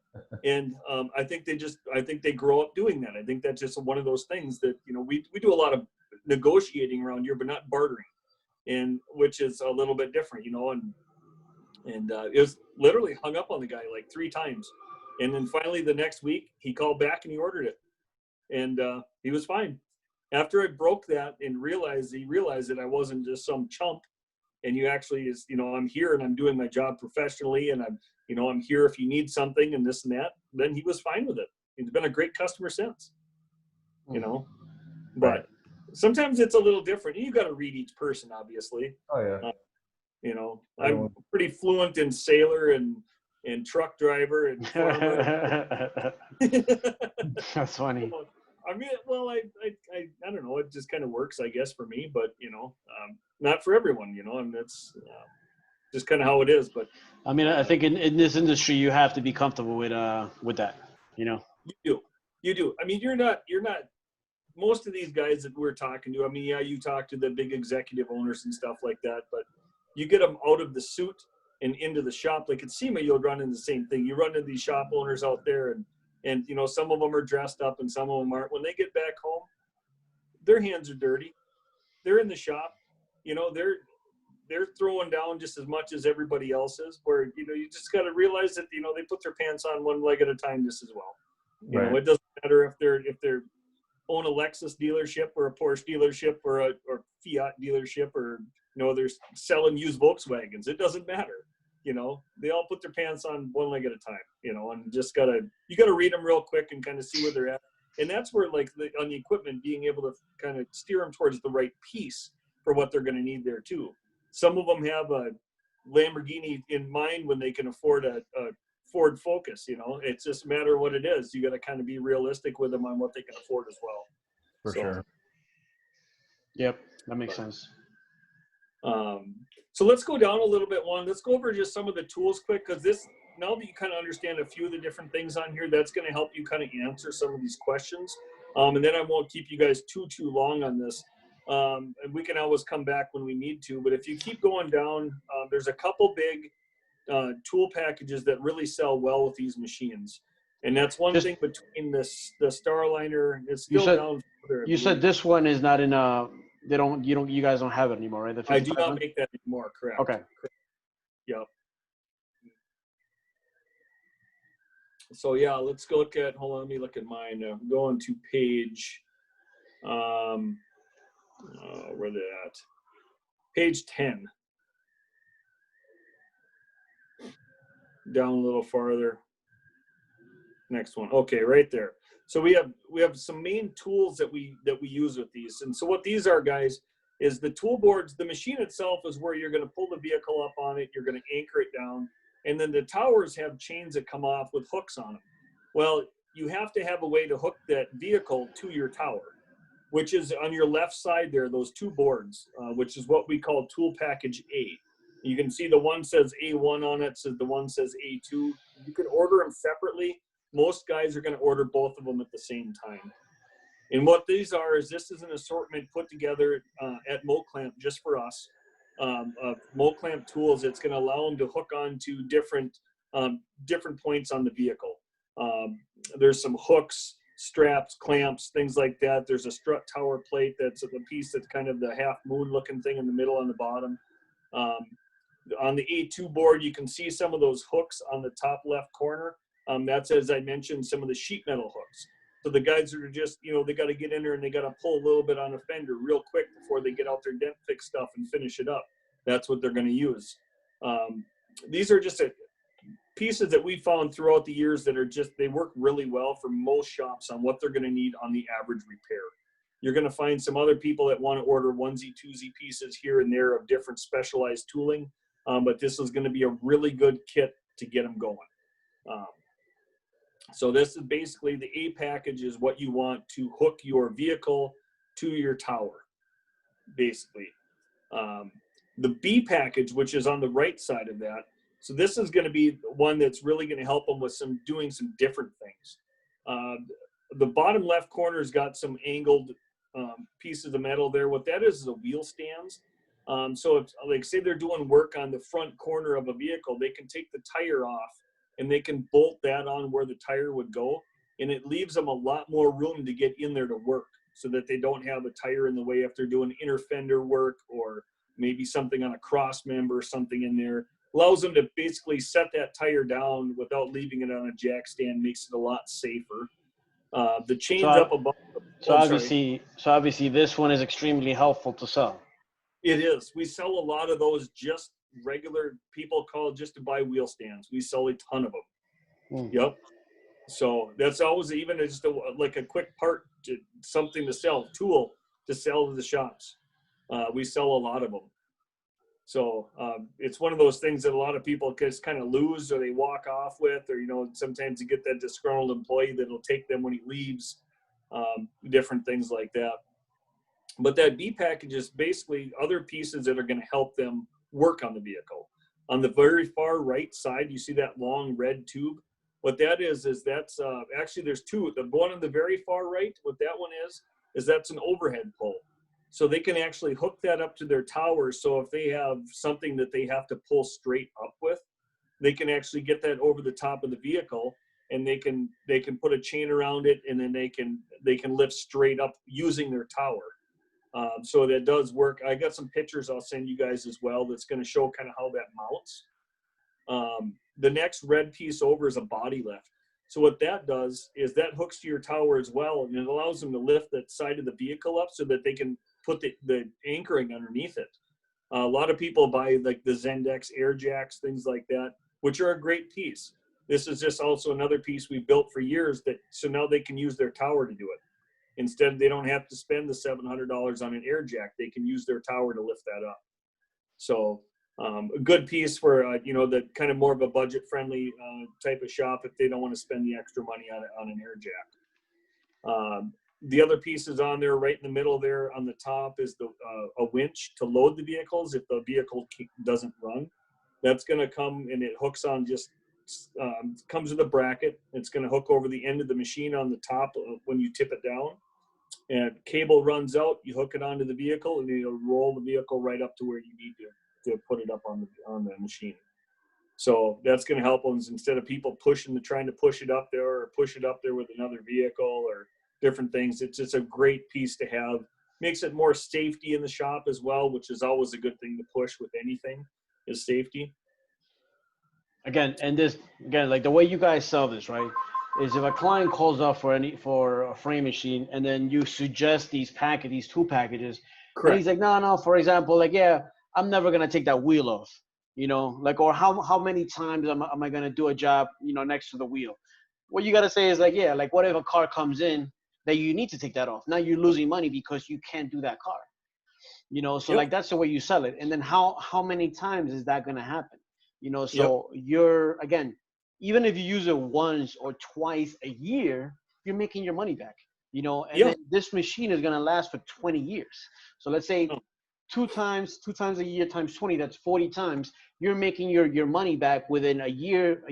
B: And I think they grow up doing that. I think that's just one of those things that, you know, we do a lot of negotiating around here, but not bartering, and which is a little bit different, you know. And it was literally hung up on the guy like 3 times, and then finally the next week he called back and he ordered it, and he was fine. After I broke that and he realized that I wasn't just some chump, and you actually is, you know, I'm here and I'm doing my job professionally, and I'm here if you need something and this and that. Then he was fine with it. He's been a great customer since, you know. But sometimes it's a little different. You got to read each person, obviously.
C: Oh yeah.
B: You know, I'm pretty fluent in sailor and truck driver and farmer.
A: That's funny.
B: I mean, well, I don't know. It just kind of works, I guess, for me. But you know, not for everyone. You know, and that's just kind of how it is. But
A: I mean, I think in this industry, you have to be comfortable with that. You know.
B: You do. I mean, you're not. Most of these guys that we're talking to, I mean, yeah, you talk to the big executive owners and stuff like that, but you get them out of the suit and into the shop. Like at SEMA, you'll run into the same thing. You run into these shop owners out there, and you know, some of them are dressed up and some of them aren't. When they get back home, their hands are dirty. They're in the shop. You know, they're throwing down just as much as everybody else is. Where, you know, you just got to realize that, you know, they put their pants on one leg at a time just as well. You know, it doesn't matter if they're own a Lexus dealership or a Porsche dealership or Fiat dealership, or, you know, they're selling used Volkswagens. It doesn't matter. You know, they all put their pants on one leg at a time, you know, and you gotta read them real quick and kind of see where they're at. And that's where, like, on the equipment, being able to kind of steer them towards the right piece for what they're going to need there too. Some of them have a Lamborghini in mind when they can afford a Ford Focus. You know, it's just a matter of what it is. You got to kind of be realistic with them on what they can afford as well.
C: For sure.
A: Yep, that makes sense.
B: So let's go down a little bit. Let's go over just some of the tools quick, because now that you kind of understand a few of the different things on here, that's going to help you kind of answer some of these questions. And then I won't keep you guys too long on this. And we can always come back when we need to. But if you keep going down, there's a couple big tool packages that really sell well with these machines, and that's one thing between the Starliner. It's still down further.
A: You said this one is not in you guys don't have it anymore, right?
B: I do not make that anymore. Correct.
A: Okay.
B: Yep. So yeah, let's go look at. Hold on, let me look at mine. I'm going to page. Where they at? Page 10. Down a little farther. Next one. Okay, right there. So we have some main tools that we use with these. And so what these are, guys, is the tool boards. The machine itself is where you're going to pull the vehicle up on it. You're going to anchor it down. And then the towers have chains that come off with hooks on them. Well, you have to have a way to hook that vehicle to your tower, which is on your left side there, those 2 boards, which is what we call tool package A. You can see the one says A1 on it, so the one says A2. You can order them separately. Most guys are going to order both of them at the same time. And what these are is this is an assortment put together at MoClamp just for us, of MoClamp tools. It's going to allow them to hook onto different points on the vehicle. There's some hooks, straps, clamps, things like that. There's a strut tower plate that's the piece that's kind of the half moon looking thing in the middle on the bottom. On the A2 board, you can see some of those hooks on the top left corner. That's, as I mentioned, some of the sheet metal hooks. So the guys that are just, you know, they got to get in there and they got to pull a little bit on a fender real quick before they get out their dent fix stuff and finish it up. That's what they're going to use. These are just pieces that we found throughout the years that are just, they work really well for most shops on what they're going to need on the average repair. You're going to find some other people that want to order onesie, twosie pieces here and there of different specialized tooling. But this is going to be a really good kit to get them going. So this is basically the A package is what you want to hook your vehicle to your tower, basically. The B package, which is on the right side of that, so this is going to be one that's really going to help them with doing some different things. The bottom left corner's got some angled pieces of metal there. What that is a wheel stands. So if, like, say they're doing work on the front corner of a vehicle, they can take the tire off and they can bolt that on where the tire would go, and it leaves them a lot more room to get in there to work, so that they don't have a tire in the way if they're doing inner fender work or maybe something on a cross member or something in there. Allows them to basically set that tire down without leaving it on a jack stand, makes it a lot safer. The chains up above.
A: So obviously this one is extremely helpful to sell.
B: It is. We sell a lot of those, just regular people call just to buy wheel stands. We sell a ton of them. Yep. So that's always even just like a quick part to something to sell, tool to sell to the shops. We sell a lot of them. So it's one of those things that a lot of people just kind of lose, or they walk off with, or, you know, sometimes you get that disgruntled employee that'll take them when he leaves, different things like that. But that B package is basically other pieces that are going to help them work on the vehicle. On the very far right side, you see that long red tube. What that is that's actually there's two. The one on the very far right, what that one is that's an overhead pole. So they can actually hook that up to their tower. So if they have something that they have to pull straight up with, they can actually get that over the top of the vehicle, and they can put a chain around it, and then they can lift straight up using their tower. So that does work. I got some pictures I'll send you guys as well that's going to show kind of how that mounts. The next red piece over is a body lift. So what that does is that hooks to your tower as well, and it allows them to lift that side of the vehicle up so that they can put the anchoring underneath it. A lot of people buy like the Zendex air jacks, things like that, which are a great piece. This is just also another piece we built for years, that so now they can use their tower to do it. Instead, they don't have to spend the $700 on an air jack. They can use their tower to lift that up. So a good piece for, you know, the kind of more of a budget-friendly type of shop if they don't want to spend the extra money on an air jack. The other pieces on there, right in the middle there on the top, is a winch to load the vehicles if the vehicle doesn't run. That's going to come, and it hooks on comes with a bracket. It's going to hook over the end of the machine on the top when you tip it down. And cable runs out, you hook it onto the vehicle, and it'll roll the vehicle right up to where you need to put it up on the machine. So that's going to help them, instead of people trying to push it up there, or push it up there with another vehicle or different things. It's just a great piece to have. Makes it more safety in the shop as well, which is always a good thing to push with anything, is safety.
A: Again, like the way you guys sell this, right, is if a client calls up for a frame machine, and then you suggest these two packages,
B: Correct.
A: And he's like, no, for example, like, yeah, I'm never gonna take that wheel off, you know, like, or how many times am I gonna do a job, you know, next to the wheel? What you gotta say is like, yeah, like, what if a car comes in that you need to take that off? Now you're losing money because you can't do that car, you know. So like, that's the way you sell it. And then how many times is that gonna happen? You know, so you're, again, even if you use it once or twice a year, you're making your money back, you know. And then this machine is going to last for 20 years. So let's say two times a year times 20, that's 40 times. You're making your money back within a year,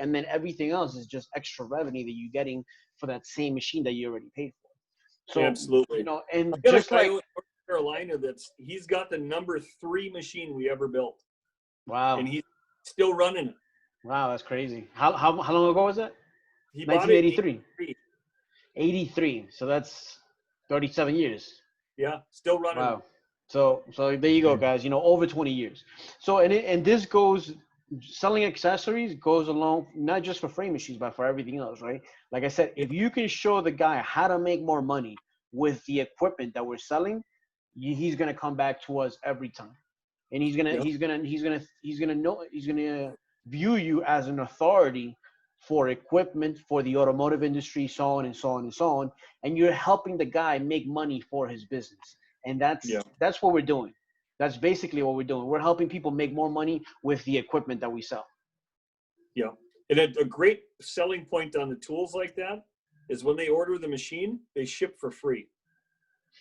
A: and then everything else is just extra revenue that you're getting for that same machine that you already paid for. So,
B: absolutely.
A: You know, and
B: I got
A: just
B: a guy
A: like
B: in North Carolina he's got the number 3 machine we ever built.
A: Wow.
B: And he's still running it.
A: Wow, that's crazy. How long ago was that?
B: He
A: 1983.
B: bought it in
A: 83. So that's 37 years.
B: Yeah, still running.
A: Wow. So there you go, guys. You know, over 20 years. So and this goes, selling accessories goes along not just for frame machines, but for everything else, right? Like I said, if you can show the guy how to make more money with the equipment that we're selling, he's gonna come back to us every time, and he's gonna view you as an authority for equipment for the automotive industry, so on and so on and so on. And you're helping the guy make money for his business. And that's what we're doing. That's basically what we're doing. We're helping people make more money with the equipment that we sell.
B: Yeah. And a great selling point on the tools like that is when they order the machine, they ship for free.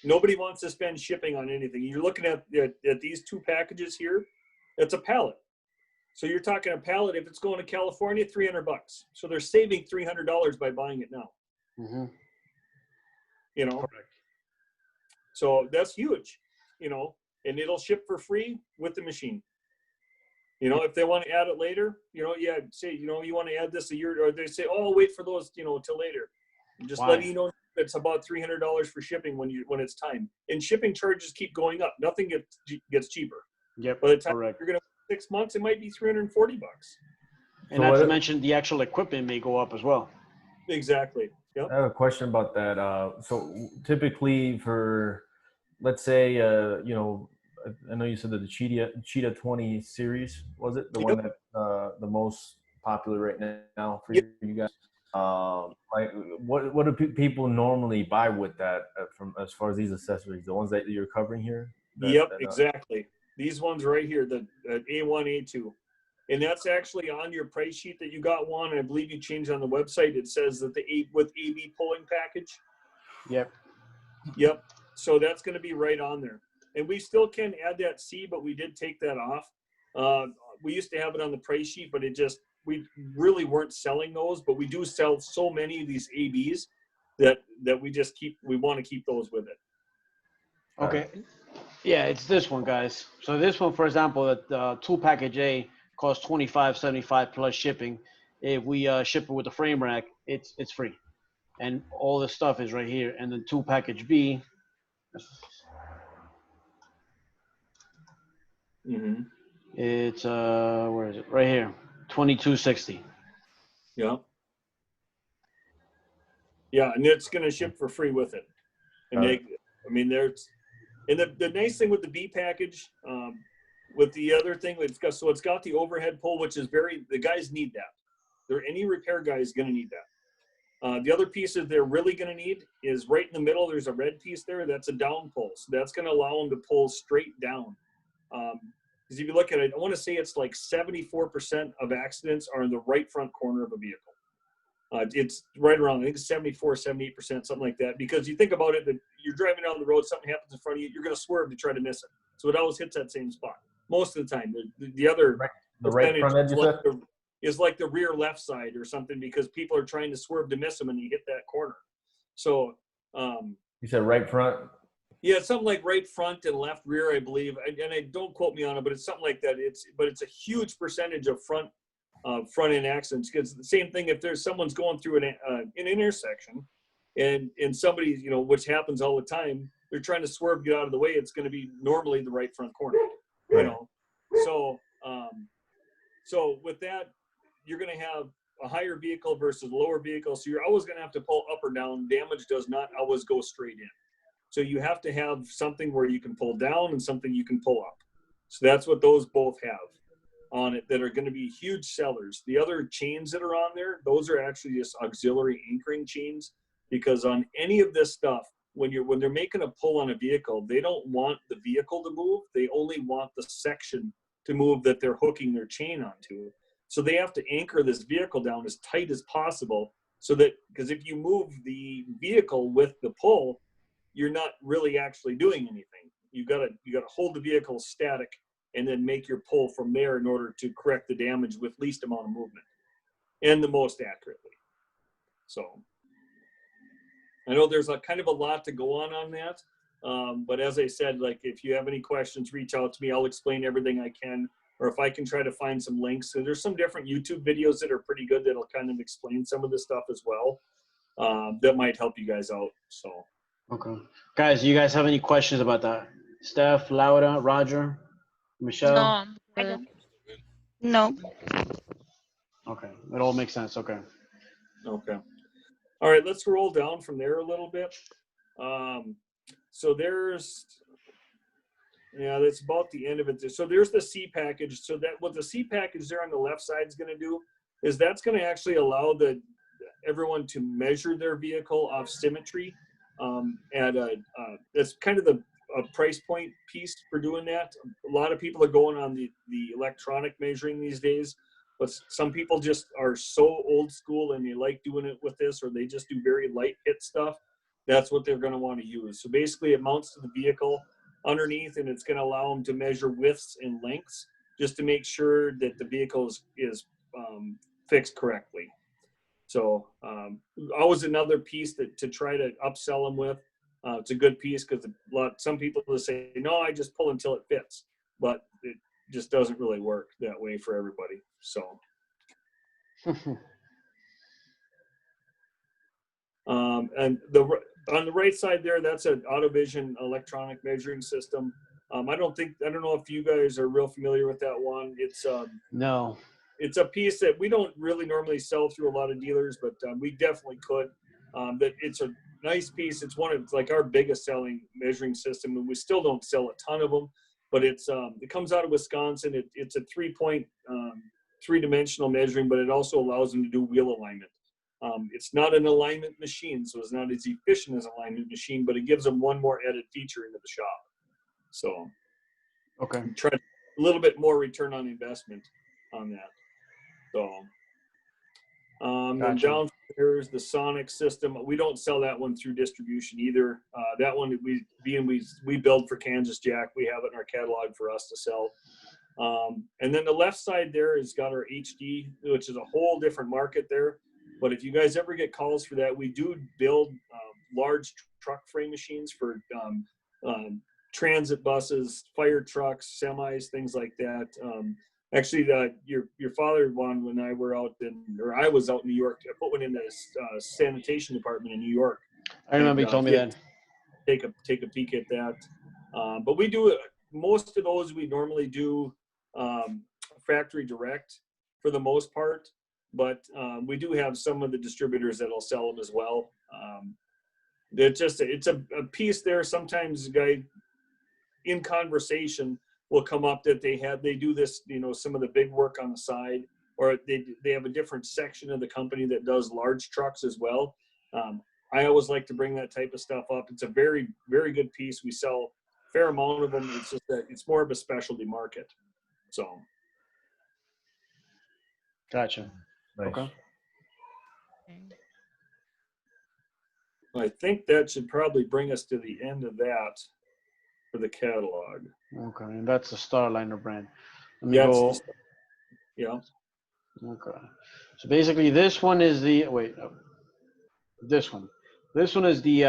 B: Nobody wants to spend shipping on anything. You're looking at these 2 packages here. It's a pallet. So you're talking a pallet. If it's going to California, $300. So they're saving $300 by buying it now.
A: Mm-hmm.
B: You know,
A: Correct.
B: So that's huge. You know, and it'll ship for free with the machine. You know, if they want to add it later, you know, yeah, say, you know, you want to add this a year, or they say, oh, wait for those, you know, till later. Just letting you know it's about $300 for shipping when it's time. And shipping charges keep going up. Nothing gets cheaper.
A: Yep.
B: By the time
A: correct.
B: you're going to 6 months, it might be $340.
A: And not to mention the actual equipment may go up as well.
B: Exactly. Yep.
C: I have a question about that. So typically for, let's say, you know, I know you said that the Cheetah 20 series, was it the one that the most popular right now for you guys? Like, what do people normally buy with that from as far as these accessories, the ones that you're covering here?
B: Exactly. These ones right here, the A1, A2. And that's actually on your price sheet that you got one. And I believe you changed on the website. It says that with AB pulling package. Yep. So that's going to be right on there. And we still can add that C, but we did take that off. We used to have it on the price sheet, but we really weren't selling those. But we do sell so many of these ABs that we want to keep those with it.
A: Okay. Yeah, it's this one, guys. So this one, for example, the tool package A costs $25.75 plus shipping. If we ship it with the frame rack, it's free, and all the stuff is right here. And the tool package B, it's where is it? Right here, $22.60.
B: Yeah. Yeah, and it's going to ship for free with it. And the nice thing with the B package, with the other thing, it's got the overhead pull, which is the guys need that. Any repair guy is going to need that. The other pieces they're really going to need is right in the middle. There's a red piece there. That's a down pull. So that's going to allow them to pull straight down. Because if you look at it, I want to say it's like 74% of accidents are in the right front corner of a vehicle. It's right around, I think it's 74, 78%, something like that. Because you think about it, that you're driving down the road, something happens in front of you, you're going to swerve to try to miss it. So it always hits that same spot most of the time. The other
C: the right front edge
B: is like the rear left side or something, because people are trying to swerve to miss them and you hit that corner. So
C: you said right front.
B: Yeah, it's something like right front and left rear, I believe. And I don't quote me on it, but it's something like that. It's a huge percentage of front end accidents. Because the same thing, if someone's going through an intersection, and somebody, you know, which happens all the time, they're trying to swerve, get out of the way, it's going to be normally the right front corner. You know, so with that, you're going to have a higher vehicle versus lower vehicle. So you're always going to have to pull up or down. Damage does not always go straight in. So you have to have something where you can pull down and something you can pull up. So that's what those both have on it that are going to be huge sellers. The other chains that are on there, those are actually just auxiliary anchoring chains, because on any of this stuff, when they're making a pull on a vehicle, they don't want the vehicle to move. They only want the section to move that they're hooking their chain onto. So they have to anchor this vehicle down as tight as possible, so that, because if you move the vehicle with the pull, you're not really actually doing anything. You gotta hold the vehicle static and then make your pull from there in order to correct the damage with least amount of movement and the most accurately. So I know there's a kind of a lot to go on that. But as I said, like, if you have any questions, reach out to me. I'll explain everything I can, or if I can try to find some links. So there's some different YouTube videos that are pretty good that'll kind of explain some of this stuff as well. That might help you guys out. So.
A: Okay. Guys, do you guys have any questions about that? Steph, Laura, Roger, Michelle?
E: No.
F: No.
A: Okay. It all makes sense. Okay.
B: Okay. All right, let's roll down from there a little bit. So that's about the end of it. So there's the C package. So that what the C package there on the left side is going to do is that's going to actually allow everyone to measure their vehicle off symmetry. That's kind of a price point piece for doing that. A lot of people are going on the electronic measuring these days. But some people just are so old school and they like doing it with this, or they just do very light hit stuff. That's what they're going to want to use. So basically it mounts to the vehicle underneath, and it's going to allow them to measure widths and lengths just to make sure that the vehicle is fixed correctly. So always another piece that to try to upsell them with. It's a good piece because some people will say, no, I just pull until it fits, but it just doesn't really work that way for everybody. So, and on the right side there, that's an AutoVision electronic measuring system. I don't know if you guys are real familiar with that one. It's
A: No.
B: it's a piece that we don't really normally sell through a lot of dealers, but we definitely could. But it's a nice piece. It's like our biggest selling measuring system, and we still don't sell a ton of them. But it comes out of Wisconsin. It's a 3-dimensional measuring, but it also allows them to do wheel alignment. It's not an alignment machine, so it's not as efficient as an alignment machine, but it gives them one more added feature into the shop. So,
A: Okay.
B: try a little bit more return on investment on that. So, then down here's the Sonic system. We don't sell that one through distribution either. That one we build for Kansas Jack. We have it in our catalog for us to sell. And then the left side there has got our HD, which is a whole different market there. But if you guys ever get calls for that, we do build large truck frame machines for transit buses, fire trucks, semis, things like that. Actually, your father, Juan, when I was out in New York, I put one in the sanitation department in New York.
A: I remember you told me that.
B: Take a peek at that. But we do most of those. We normally do factory direct for the most part, but we do have some of the distributors that'll sell them as well. It's a piece there. Sometimes a guy in conversation will come up that they do this, some of the big work on the side, or they have a different section of the company that does large trucks as well. I always like to bring that type of stuff up. It's a very, very good piece. We sell a fair amount of them. It's just that it's more of a specialty market. So.
A: Gotcha.
C: Nice.
A: Okay.
B: I think that should probably bring us to the end of that for the catalog.
A: Okay, and that's the Starliner brand. Let me
B: Yeah,
A: go.
B: Yeah.
A: Okay. So basically, this one is this one. This one is the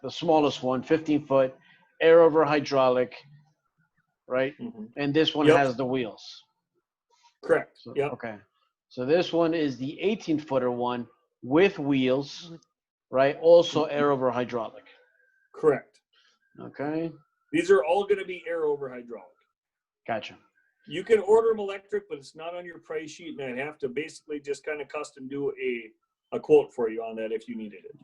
A: smallest one, 15-foot, air over hydraulic, right?
B: Mm-hmm.
A: And this one
B: Yep.
A: has the wheels.
B: Correct.
A: So,
B: yeah.
A: Okay. So this one is the 18-footer one with wheels, right? Also air over hydraulic.
B: Correct.
A: Okay.
B: These are all going to be air over hydraulic.
A: Gotcha.
B: You can order them electric, but it's not on your price sheet, and I'd have to basically just kind of custom do a quote for you on that if you needed it.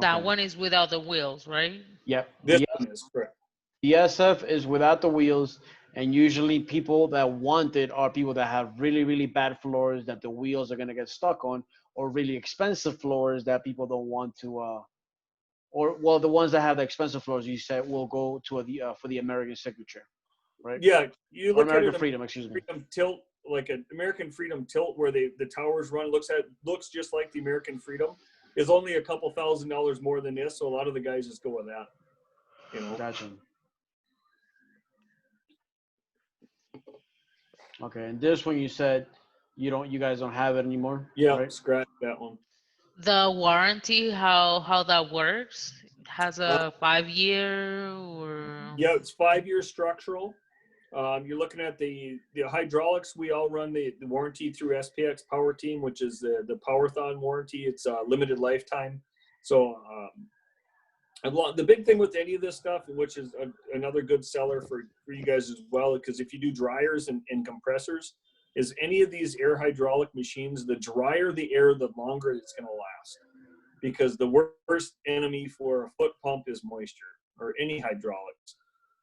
E: That
A: Okay.
E: one is without the wheels, right?
A: Yep.
B: This one is correct.
A: The SF is without the wheels, and usually people that want it are people that have really, really bad floors that the wheels are going to get stuck on, or really expensive floors that people don't want to, the ones that have the expensive floors, you said will go to for the American Signature, right?
B: Yeah, you look
A: American
B: at it,
A: Freedom, excuse me.
B: Freedom Tilt, like an American Freedom Tilt where the towers run, looks just like the American Freedom, is only a couple $1,000s more than this, so a lot of the guys just go with that.
A: Gotcha. Okay, and this one you said you guys don't have it anymore.
B: Yeah,
A: right?
B: Scratch that one.
E: The warranty, how that works? It has a 5-year or?
B: Yeah, it's 5-year structural. You're looking at the hydraulics. We all run the warranty through SPX Power Team, which is the Powerthon warranty. It's a limited lifetime. So the big thing with any of this stuff, which is another good seller for you guys as well, because if you do dryers and compressors, is any of these air hydraulic machines, the drier the air, the longer it's going to last. Because the worst enemy for a foot pump is moisture, or any hydraulics.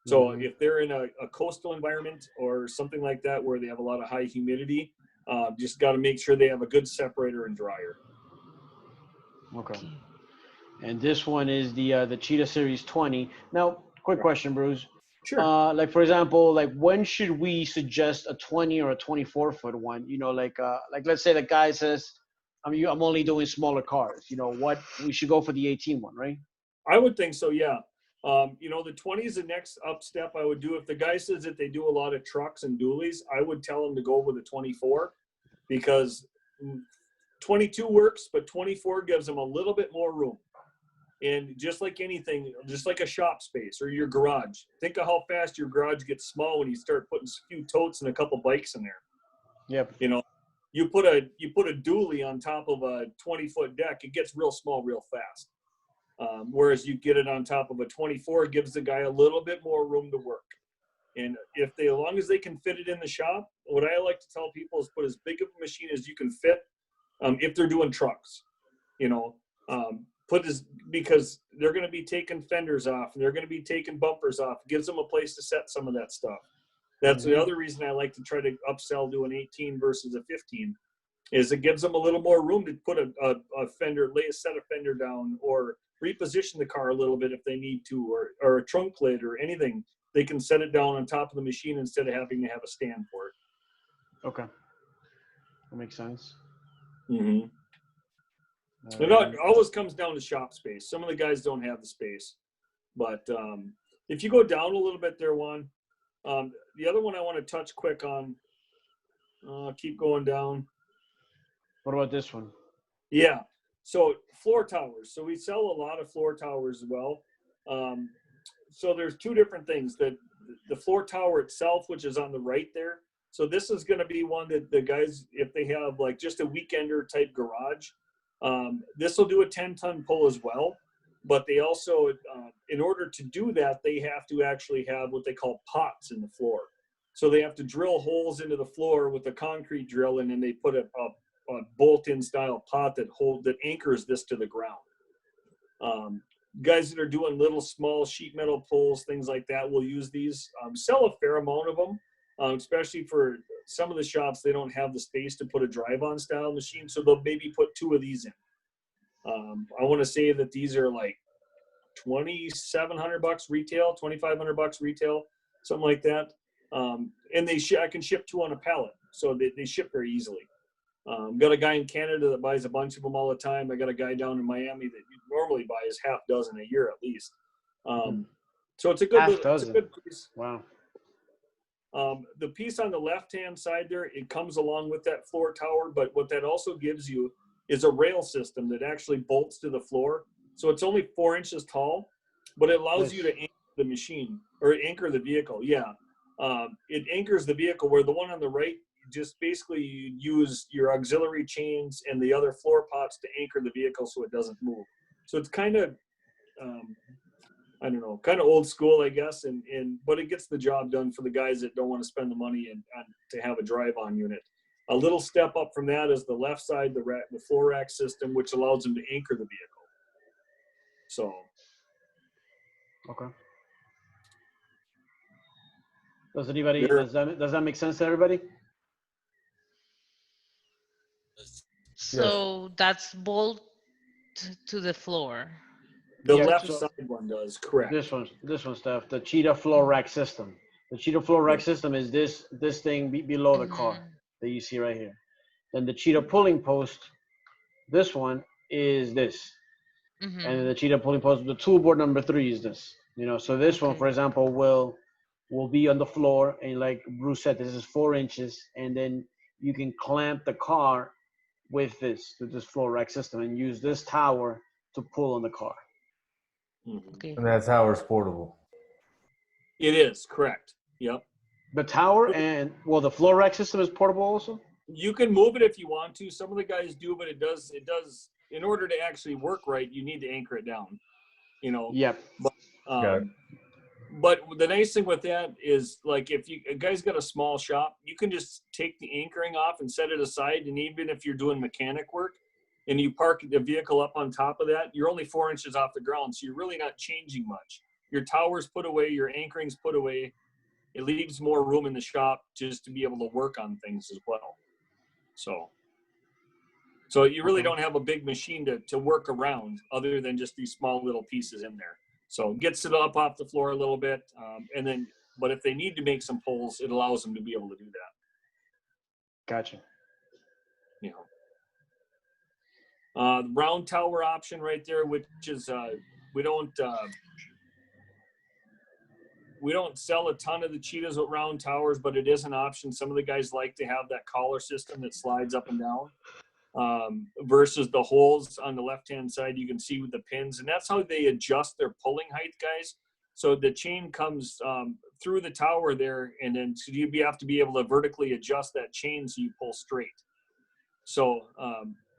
B: So if they're in a coastal environment or something like that where they have a lot of high humidity, just got to make sure they have a good separator and dryer.
A: Okay. And this one is the Cheetah Series 20. Now, quick question, Bruce.
B: Sure.
A: Like for example, like when should we suggest a 20 or a 24-foot one? You know, like let's say the guy says, I'm only doing smaller cars. You know what? We should go for the 18 one, right?
B: I would think so, yeah. You know, the 20 is the next up step I would do. If the guy says that they do a lot of trucks and dualies, I would tell him to go with a 24 because 22 works, but 24 gives them a little bit more room. And just like anything, just like a shop space or your garage, think of how fast your garage gets small when you start putting a few totes and a couple bikes in there.
A: Yep.
B: You know, you put a dually on top of a 20-foot deck, it gets real small real fast. Whereas you get it on top of a 24, it gives the guy a little bit more room to work. And if they, as long as they can fit it in the shop, what I like to tell people is put as big of a machine as you can fit. If they're doing trucks, you know, because they're going to be taking fenders off and they're going to be taking bumpers off. It gives them a place to set some of that stuff. That's the other reason I like to try to upsell to an 18 versus a 15 is it gives them a little more room to put a fender, lay a set of fender down or reposition the car a little bit if they need to, or a trunk lid or anything. They can set it down on top of the machine instead of having to have a stand for it.
A: Okay. That makes sense.
B: Mm-hmm. It always comes down to shop space. Some of the guys don't have the space. But if you go down a little bit there, Juan, the other one I want to touch quick on, keep going down.
A: What about this one?
B: Yeah. So floor towers. So we sell a lot of floor towers as well. So there's two different things. The floor tower itself, which is on the right there. So this is going to be one that the guys, if they have like just a weekender type garage, this will do a 10-ton pull as well. But they also, in order to do that, they have to actually have what they call pots in the floor. So they have to drill holes into the floor with a concrete drill, and then they put a bolt-in style pot that anchors this to the ground. Guys that are doing little small sheet metal pulls, things like that, will use these. Sell a fair amount of them, especially for some of the shops. They don't have the space to put a drive-on style machine, so they'll maybe put two of these in. I want to say that these are like $2,700 retail, $2,500 retail, something like that. And I can ship two on a pallet, so they ship very easily. Got a guy in Canada that buys a bunch of them all the time. I got a guy down in Miami that normally buys half dozen a year at least. So it's a good it's a good piece.
A: Wow.
B: The piece on the left-hand side there, it comes along with that floor tower, but what that also gives you is a rail system that actually bolts to the floor. So it's only 4 inches tall, but it allows you to anchor the machine or anchor the vehicle. Yeah. It anchors the vehicle, where the one on the right, just basically you use your auxiliary chains and the other floor pots to anchor the vehicle so it doesn't move. So it's kind of, I don't know, kind of old school, I guess, but it gets the job done for the guys that don't want to spend the money and to have a drive-on unit. A little step up from that is the left side, the floor rack system, which allows them to anchor the vehicle. So.
A: Okay. Does that make sense to everybody?
E: So that's bolt to the floor.
B: The left side one does, correct.
A: This one, Steph, the Cheetah floor rack system. The Cheetah floor rack system is this thing below the car that you see right here. Then the Cheetah pulling post, this one is this. And the Cheetah pulling post, the toolboard number 3 is this. You know, so this one, for example, will be on the floor, and like Bruce said, this is 4 inches, and then you can clamp the car with this floor rack system and use this tower to pull on the car.
C: Okay. And that tower is portable.
B: It is, correct. Yep.
A: The tower and the floor rack system is portable also? You
B: can move it if you want to. Some of the guys do, but it does in order to actually work right, you need to anchor it down. You know.
A: Yep.
B: But the nice thing with that is, like, if a guy's got a small shop, you can just take the anchoring off and set it aside. And even if you're doing mechanic work and you park the vehicle up on top of that, you're only 4 inches off the ground. So you're really not changing much. Your tower's put away, your anchoring's put away. It leaves more room in the shop just to be able to work on things as well. So you really don't have a big machine to work around other than just these small little pieces in there. So it gets it up off the floor a little bit. And then But if they need to make some pulls, it allows them to be able to do that.
A: Gotcha.
B: You know, the round tower option right there, which is we don't sell a ton of the Cheetahs with round towers, but it is an option. Some of the guys like to have that collar system that slides up and down, versus the holes on the left-hand side. You can see with the pins, and that's how they adjust their pulling height, guys. So the chain comes through the tower there, and then so you have to be able to vertically adjust that chain so you pull straight. So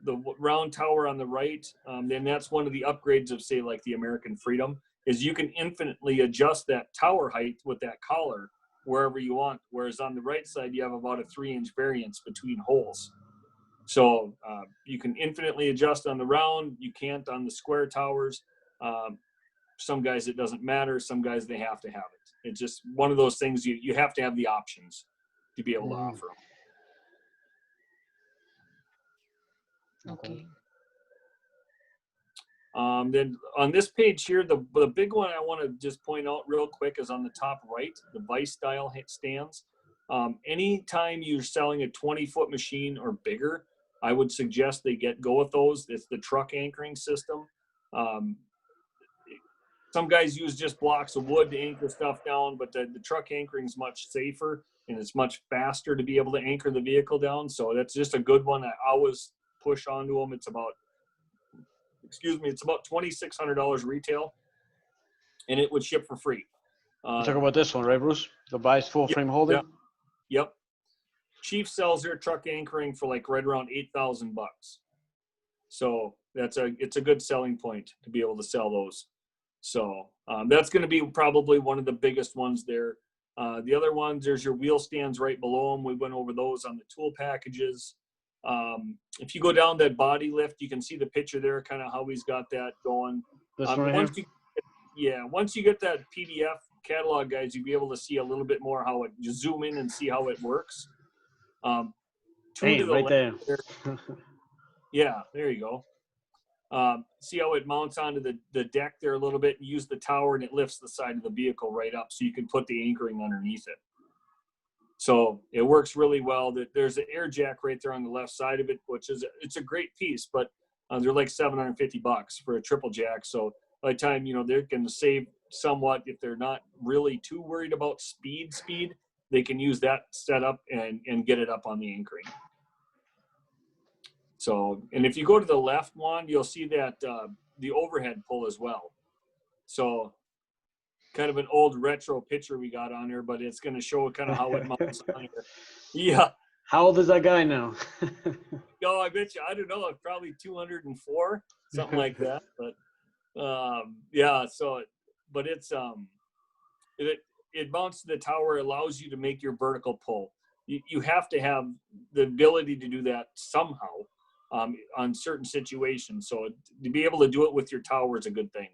B: the round tower on the right, then that's one of the upgrades of, say, like the American Freedom, is you can infinitely adjust that tower height with that collar wherever you want. Whereas on the right side, you have about a 3-inch variance between holes. So you can infinitely adjust on the round. You can't on the square towers. Some guys, it doesn't matter. Some guys, they have to have it. It's just one of those things you have to have the options to be able to offer them.
E: Okay.
B: Then on this page here, the big one I want to just point out real quick is on the top right, the vice style stands. Anytime you're selling a 20-foot machine or bigger, I would suggest they go with those. It's the truck anchoring system. Some guys use just blocks of wood to anchor stuff down, but the truck anchoring is much safer and it's much faster to be able to anchor the vehicle down. So that's just a good one. I always push onto them. It's about $2,600 retail, and it would ship for free.
A: You talk about this one, right, Bruce? The Vice full frame holder?
B: Yep. Chief sells their truck anchoring for like right around $8,000. So it's a good selling point to be able to sell those. So that's going to be probably one of the biggest ones there. The other ones, there's your wheel stands right below them. We went over those on the tool packages. If you go down that body lift, you can see the picture there, kind of how he's got that going.
A: This one right
B: here? Once you get that PDF catalog, guys, you'll be able to see a little bit more how you zoom in and see how it works.
A: Right there.
B: Yeah, there you go. See how it mounts onto the deck there a little bit, and use the tower, and it lifts the side of the vehicle right up so you can put the anchoring underneath it. So it works really well. There's an air jack right there on the left side of it, it's a great piece, but they're like $750 for a triple jack. So by the time, they're going to save somewhat if they're not really too worried about speed, they can use that setup and get it up on the anchoring. So, and if you go to the left one, you'll see that the overhead pull as well. So kind of an old retro picture we got on there, but it's going to show kind of how it mounts on here. Yeah.
A: How old is that guy now?
B: I bet you, I don't know, probably 204, something like that. But yeah, so, but it's, it mounts to the tower, allows you to make your vertical pull. You have to have the ability to do that somehow on certain situations. So to be able to do it with your tower is a good thing.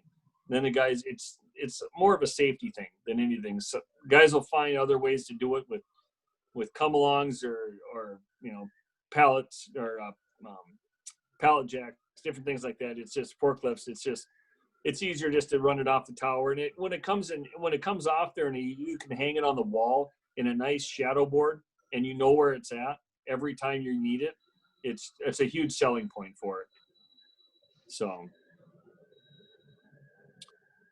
B: Then the guys, it's more of a safety thing than anything. So guys will find other ways to do it with come-alongs or pallets or pallet jacks, different things like that. It's just forklifts. It's easier just to run it off the tower. And when it comes off there, and you can hang it on the wall in a nice shadow board, and you know where it's at every time you need it. It's a huge selling point for it. So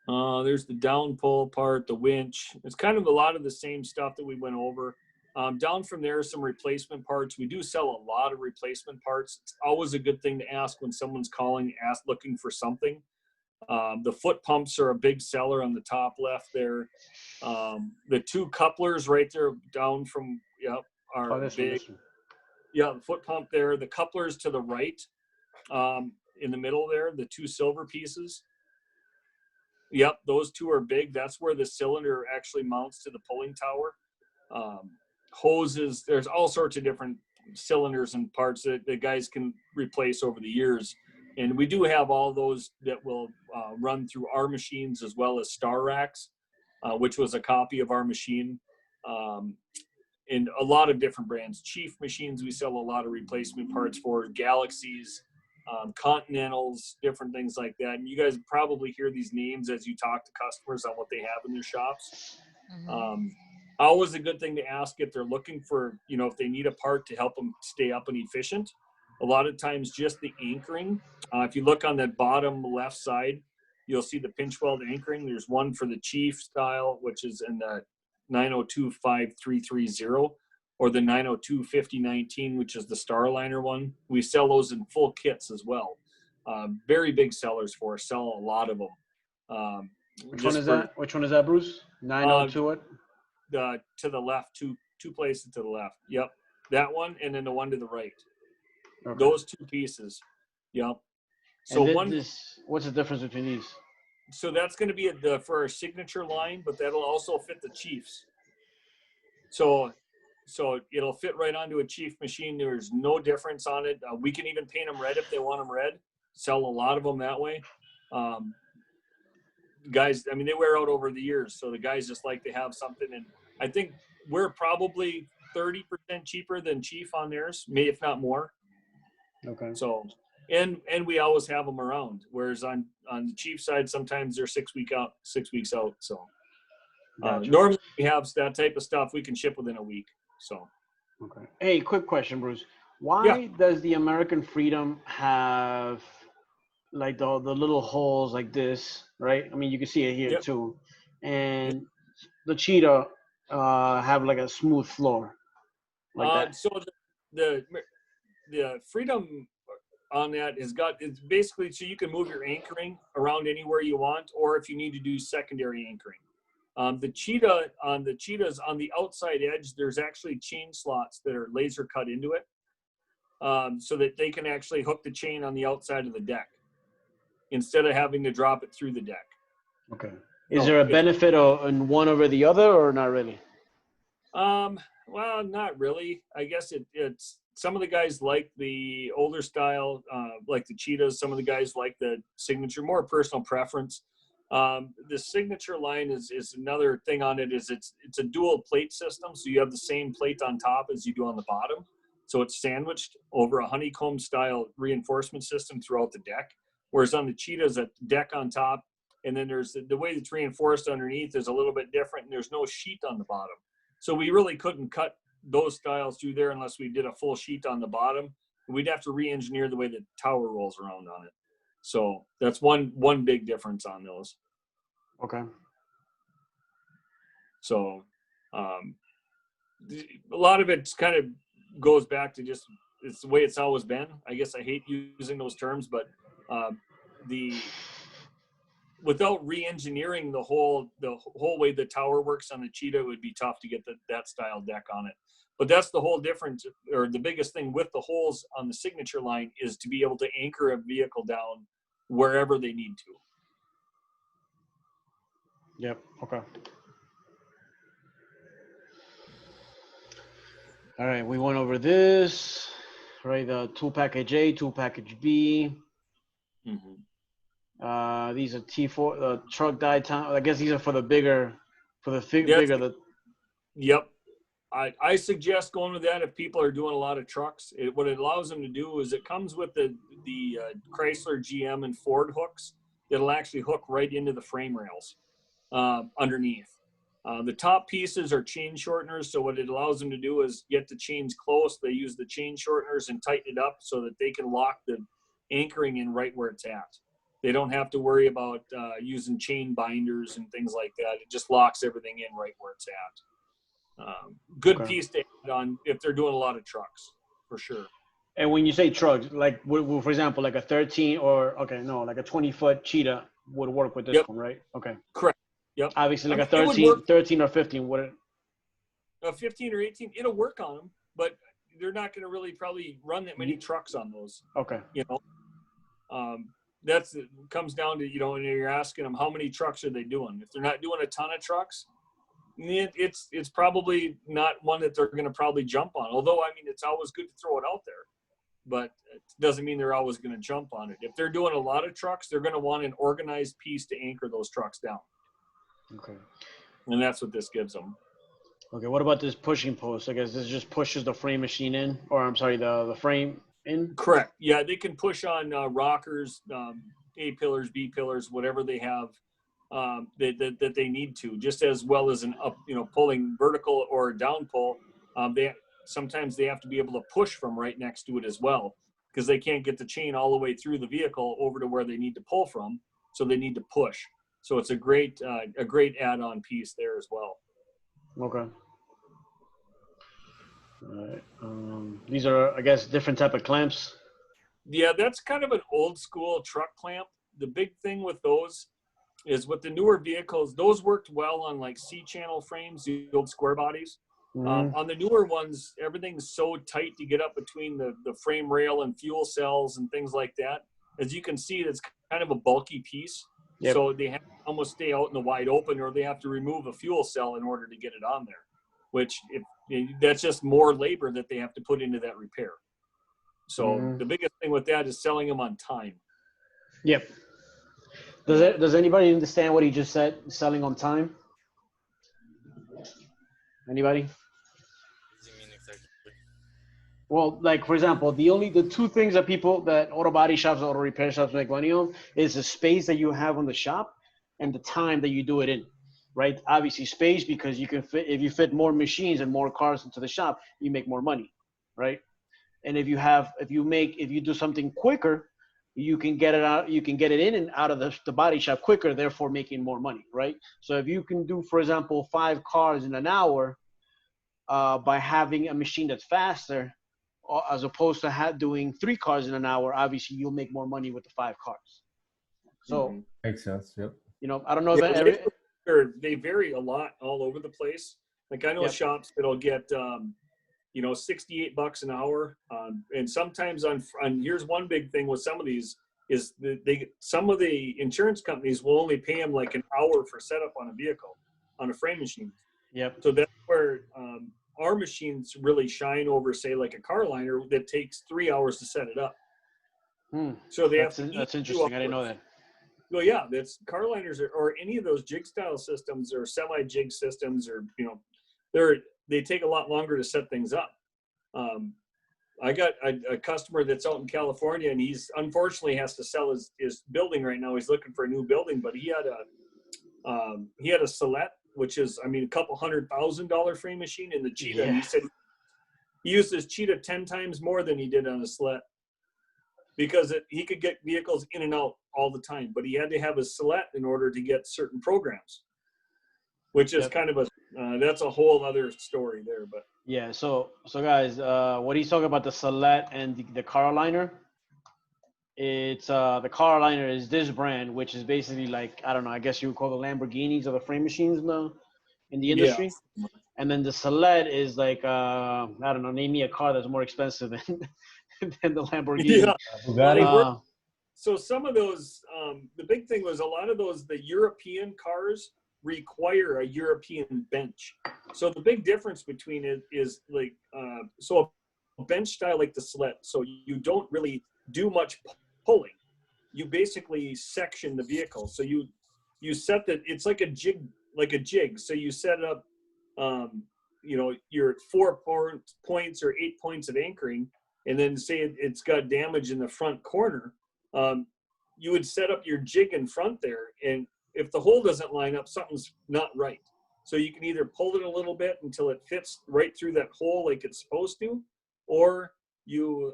B: there's the down pull part, the winch. It's kind of a lot of the same stuff that we went over. Down from there, some replacement parts. We do sell a lot of replacement parts. It's always a good thing to ask when someone's calling, looking for something. The foot pumps are a big seller on the top left there. The two couplers right there down from are big. Yeah, the foot pump there. The couplers to the right in the middle there, the two silver pieces. Yep, those two are big. That's where the cylinder actually mounts to the pulling tower. Hoses, there's all sorts of different cylinders and parts that the guys can replace over the years. And we do have all those that will run through our machines, as well as Star Racks, which was a copy of our machine. And a lot of different brands. Chief machines, we sell a lot of replacement parts for. Galaxies, Continentals, different things like that. And you guys probably hear these names as you talk to customers on what they have in their shops.
E: Mhm.
B: Always a good thing to ask if they're looking for, if they need a part to help them stay up and efficient. A lot of times just the anchoring. If you look on the bottom left side, you'll see the pinch weld anchoring. There's one for the Chief style, which is in the 9025330, or the 9025019, which is the Starliner one. We sell those in full kits as well. Very big sellers for us, sell a lot of them.
A: Which one is that? Which one is that, Bruce? 902 what?
B: To the left, two places to the left. Yep, that one, and then the one to the right.
A: Okay.
B: Those two pieces. Yep. So
A: what's the difference between these?
B: So that's going to be for our signature line, but that'll also fit the Chiefs. So it'll fit right onto a Chief machine. There's no difference on it. We can even paint them red if they want them red. Sell a lot of them that way. Guys, I mean, they wear out over the years, so the guys just like to have something. And I think we're probably 30% cheaper than Chief on theirs, maybe if not more.
A: Okay.
B: So, and we always have them around. Whereas on the Chief side, sometimes they're 6 weeks out. So,
A: Gotcha.
B: normally we have that type of stuff we can ship within a week. So,
A: okay. Hey, quick question, Bruce. Why does the American Freedom have like the little holes like this, right? I mean, you can see it here too, and the Cheetah have like a smooth floor, like that.
B: So the Freedom on that it's basically so you can move your anchoring around anywhere you want, or if you need to do secondary anchoring. The Cheetahs on the outside edge, there's actually chain slots that are laser cut into it, so that they can actually hook the chain on the outside of the deck instead of having to drop it through the deck.
A: Okay. Is there a benefit in one over the other, or not really?
B: Well, not really. I guess it's some of the guys like the older style, like the Cheetahs. Some of the guys like the signature, more personal preference. The signature line is another thing on it. Is it's a dual plate system, so you have the same plate on top as you do on the bottom. So it's sandwiched over a honeycomb style reinforcement system throughout the deck. Whereas on the Cheetahs, a deck on top, and then there's the way it's reinforced underneath is a little bit different, and there's no sheet on the bottom. So we really couldn't cut those styles through there unless we did a full sheet on the bottom. We'd have to re-engineer the way the tower rolls around on it. So that's one big difference on those.
A: Okay.
B: So a lot of it kind of goes back to just it's the way it's always been. I guess I hate using those terms, but without re-engineering the whole way the tower works on the Cheetah, it would be tough to get that style deck on it. But that's the whole difference, or the biggest thing with the holes on the signature line is to be able to anchor a vehicle down wherever they need to.
A: Yep. Okay. All right. We went over this, right? The tool package A, tool package B.
B: Mm-hmm.
A: These are T4 truck die time. I guess these are for the bigger,
B: Yep. I suggest going with that if people are doing a lot of trucks. What it allows them to do is it comes with the Chrysler, GM, and Ford hooks that'll actually hook right into the frame rails underneath. The top pieces are chain shorteners, so what it allows them to do is get the chains close. They use the chain shorteners and tighten it up so that they can lock the anchoring in right where it's at. They don't have to worry about using chain binders and things like that. It just locks everything in right where it's at. Good piece to add on if they're doing a lot of trucks, for sure.
A: And when you say trucks, like for example, like a 13 like a 20-foot Cheetah would work with this one, right? Okay.
B: Correct. Yep.
A: Obviously, like a 13 or 15 would it?
B: A 15 or 18, it'll work on them, but they're not going to really probably run that many trucks on those.
A: Okay.
B: That's it comes down to, when you're asking them how many trucks are they doing. If they're not doing a ton of trucks, it's probably not one that they're going to probably jump on. Although, I mean, it's always good to throw it out there, but it doesn't mean they're always going to jump on it. If they're doing a lot of trucks, they're going to want an organized piece to anchor those trucks down.
A: Okay.
B: And that's what this gives them.
A: Okay. What about this pushing post? I guess this just pushes the frame machine in, or I'm sorry, the frame in?
B: Correct. Yeah, they can push on rockers, A pillars, B pillars, whatever they have. that they need to, just as well as an up, pulling vertical or down pull. Sometimes they have to be able to push from right next to it as well, because they can't get the chain all the way through the vehicle over to where they need to pull from, so they need to push. So it's a great add-on piece there as well.
A: Okay. All right. These are, I guess, different type of clamps.
B: Yeah, that's kind of an old school truck clamp. The big thing with those is with the newer vehicles, those worked well on like C-channel frames, the old square bodies.
A: Mm-hmm.
B: On the newer ones, everything's so tight to get up between the frame rail and fuel cells and things like that. As you can see, it's kind of a bulky piece.
A: Yep.
B: So they have to almost stay out in the wide open, or they have to remove a fuel cell in order to get it on there, which that's just more labor that they have to put into that repair. So the biggest thing with that is selling them on time.
A: Yep. Does anybody understand what he just said? Selling on time? Anybody?
D: What does he mean exactly?
A: Well, like for example, the two things that auto body shops, auto repair shops make money on is the space that you have on the shop and the time that you do it in, right? Obviously space, because you can fit, if you fit more machines and more cars into the shop, you make more money, right? And if you do something quicker, you can get it in and out of the body shop quicker, therefore making more money, right? So if you can do, for example, 5 cars in an hour by having a machine that's faster, as opposed to doing 3 cars in an hour, obviously you'll make more money with the 5 cars. So
C: makes sense. Yep.
A: I don't know
B: they vary a lot all over the place. Like I know shops that'll get $68 an hour, and sometimes on here's one big thing with some of these is some of the insurance companies will only pay them like an hour for setup on a vehicle, on a frame machine.
A: Yep.
B: So that's where our machines really shine over, say, like a car liner that takes 3 hours to set it up. So that's
A: interesting. I didn't know that.
B: Well, yeah, that's car liners or any of those jig style systems or semi jig systems, or they take a lot longer to set things up. I got a customer that's out in California, and he's unfortunately has to sell his building right now. He's looking for a new building, but he had a Celette, which is, a couple $100,000 frame machine in the Cheetah.
A: Yeah.
B: And he said he used his Cheetah 10 times more than he did on a Celette, because he could get vehicles in and out all the time, but he had to have a Celette in order to get certain programs, which is kind of that's a whole other story there. But
A: yeah, so guys, what he's talking about, the Celette and the car liner, it's the car liner is this brand, which is basically like, I don't know, I guess you would call the Lamborghinis of the frame machines in the industry. Yeah. And then the Celette is like, I don't know, name me a car that's more expensive than the Lamborghini.
B: Yeah. So some of those, the big thing was a lot of those, the European cars require a European bench. So the big difference between it is like, so a bench style like the Celette, so you don't really do much pulling. You basically section the vehicle. So you set that, it's like a jig. So you set it up, your 4 points or 8 points of anchoring, and then say it's got damage in the front corner. You would set up your jig in front there, and if the hole doesn't line up, something's not right. So you can either pull it a little bit until it fits right through that hole like it's supposed to, or you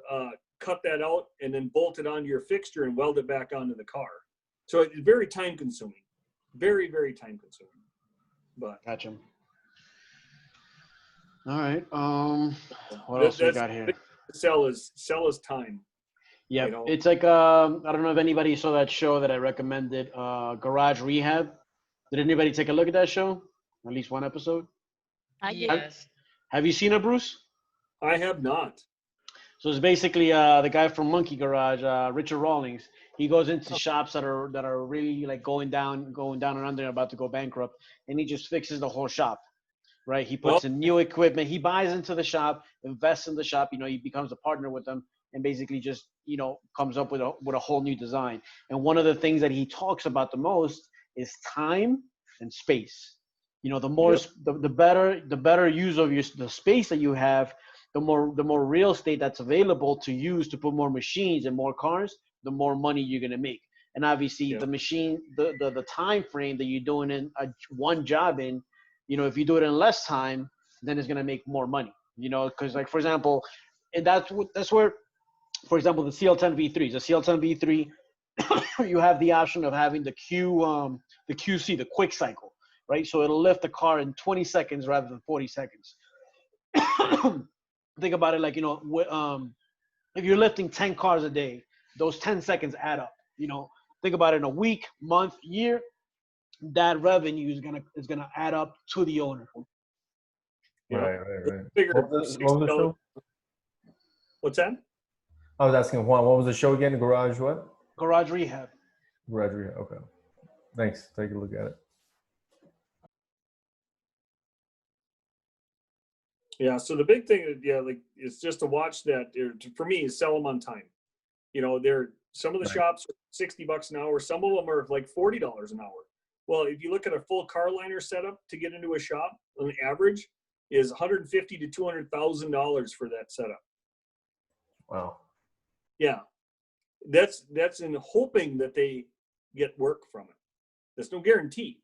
B: cut that out and then bolt it onto your fixture and weld it back onto the car. So it's very time consuming, very, very time consuming. But
A: gotcha. All right. What else we got here?
B: Sell is time.
A: Yeah, it's like I don't know if anybody saw that show that I recommended, Garage Rehab. Did anybody take a look at that show? At least one episode?
E: Yes.
A: Have you seen it, Bruce?
B: I have not.
A: So it's basically the guy from Monkey Garage, Richard Rawlings. He goes into shops that are really like going down and under, about to go bankrupt, and he just fixes the whole shop. Right? He puts in new equipment. He buys into the shop, invests in the shop. He becomes a partner with them, and basically just comes up with a whole new design. And one of the things that he talks about the most is time and space. The better use of the space that you have, the more real estate that's available to use to put more machines and more cars, the more money you're gonna make. and obviously
B: Yeah.
A: the machine, the time frame that you're doing in one job in, if you do it in less time, then it's gonna make more money. Because like for example, and that's where, for example, the CL10V3s, the CL10V3, you have the option of having the QC, the quick cycle, right? So it'll lift the car in 20 seconds rather than 40 seconds. Think about it like, if you're lifting 10 cars a day, those 10 seconds add up. Think about it in a week, month, year, that revenue is gonna add up to the owner.
C: Right.
B: Figure
C: What was the
B: $60.
C: show?
B: What's that?
C: I was asking Juan, what was the show again? Garage what?
A: Garage Rehab.
C: Garage Rehab. Okay. Thanks. Take a look at it.
B: Yeah. So the big thing, like, is just to watch that. For me, is sell them on time. They're some of the
C: Right.
B: shops are $60 an hour. Some of them are like $40 an hour. Well, if you look at a full car liner setup to get into a shop, on average, is $150,000 to $200,000 for that setup.
C: Wow.
B: Yeah, that's in hoping that they get work from it. There's no guarantee.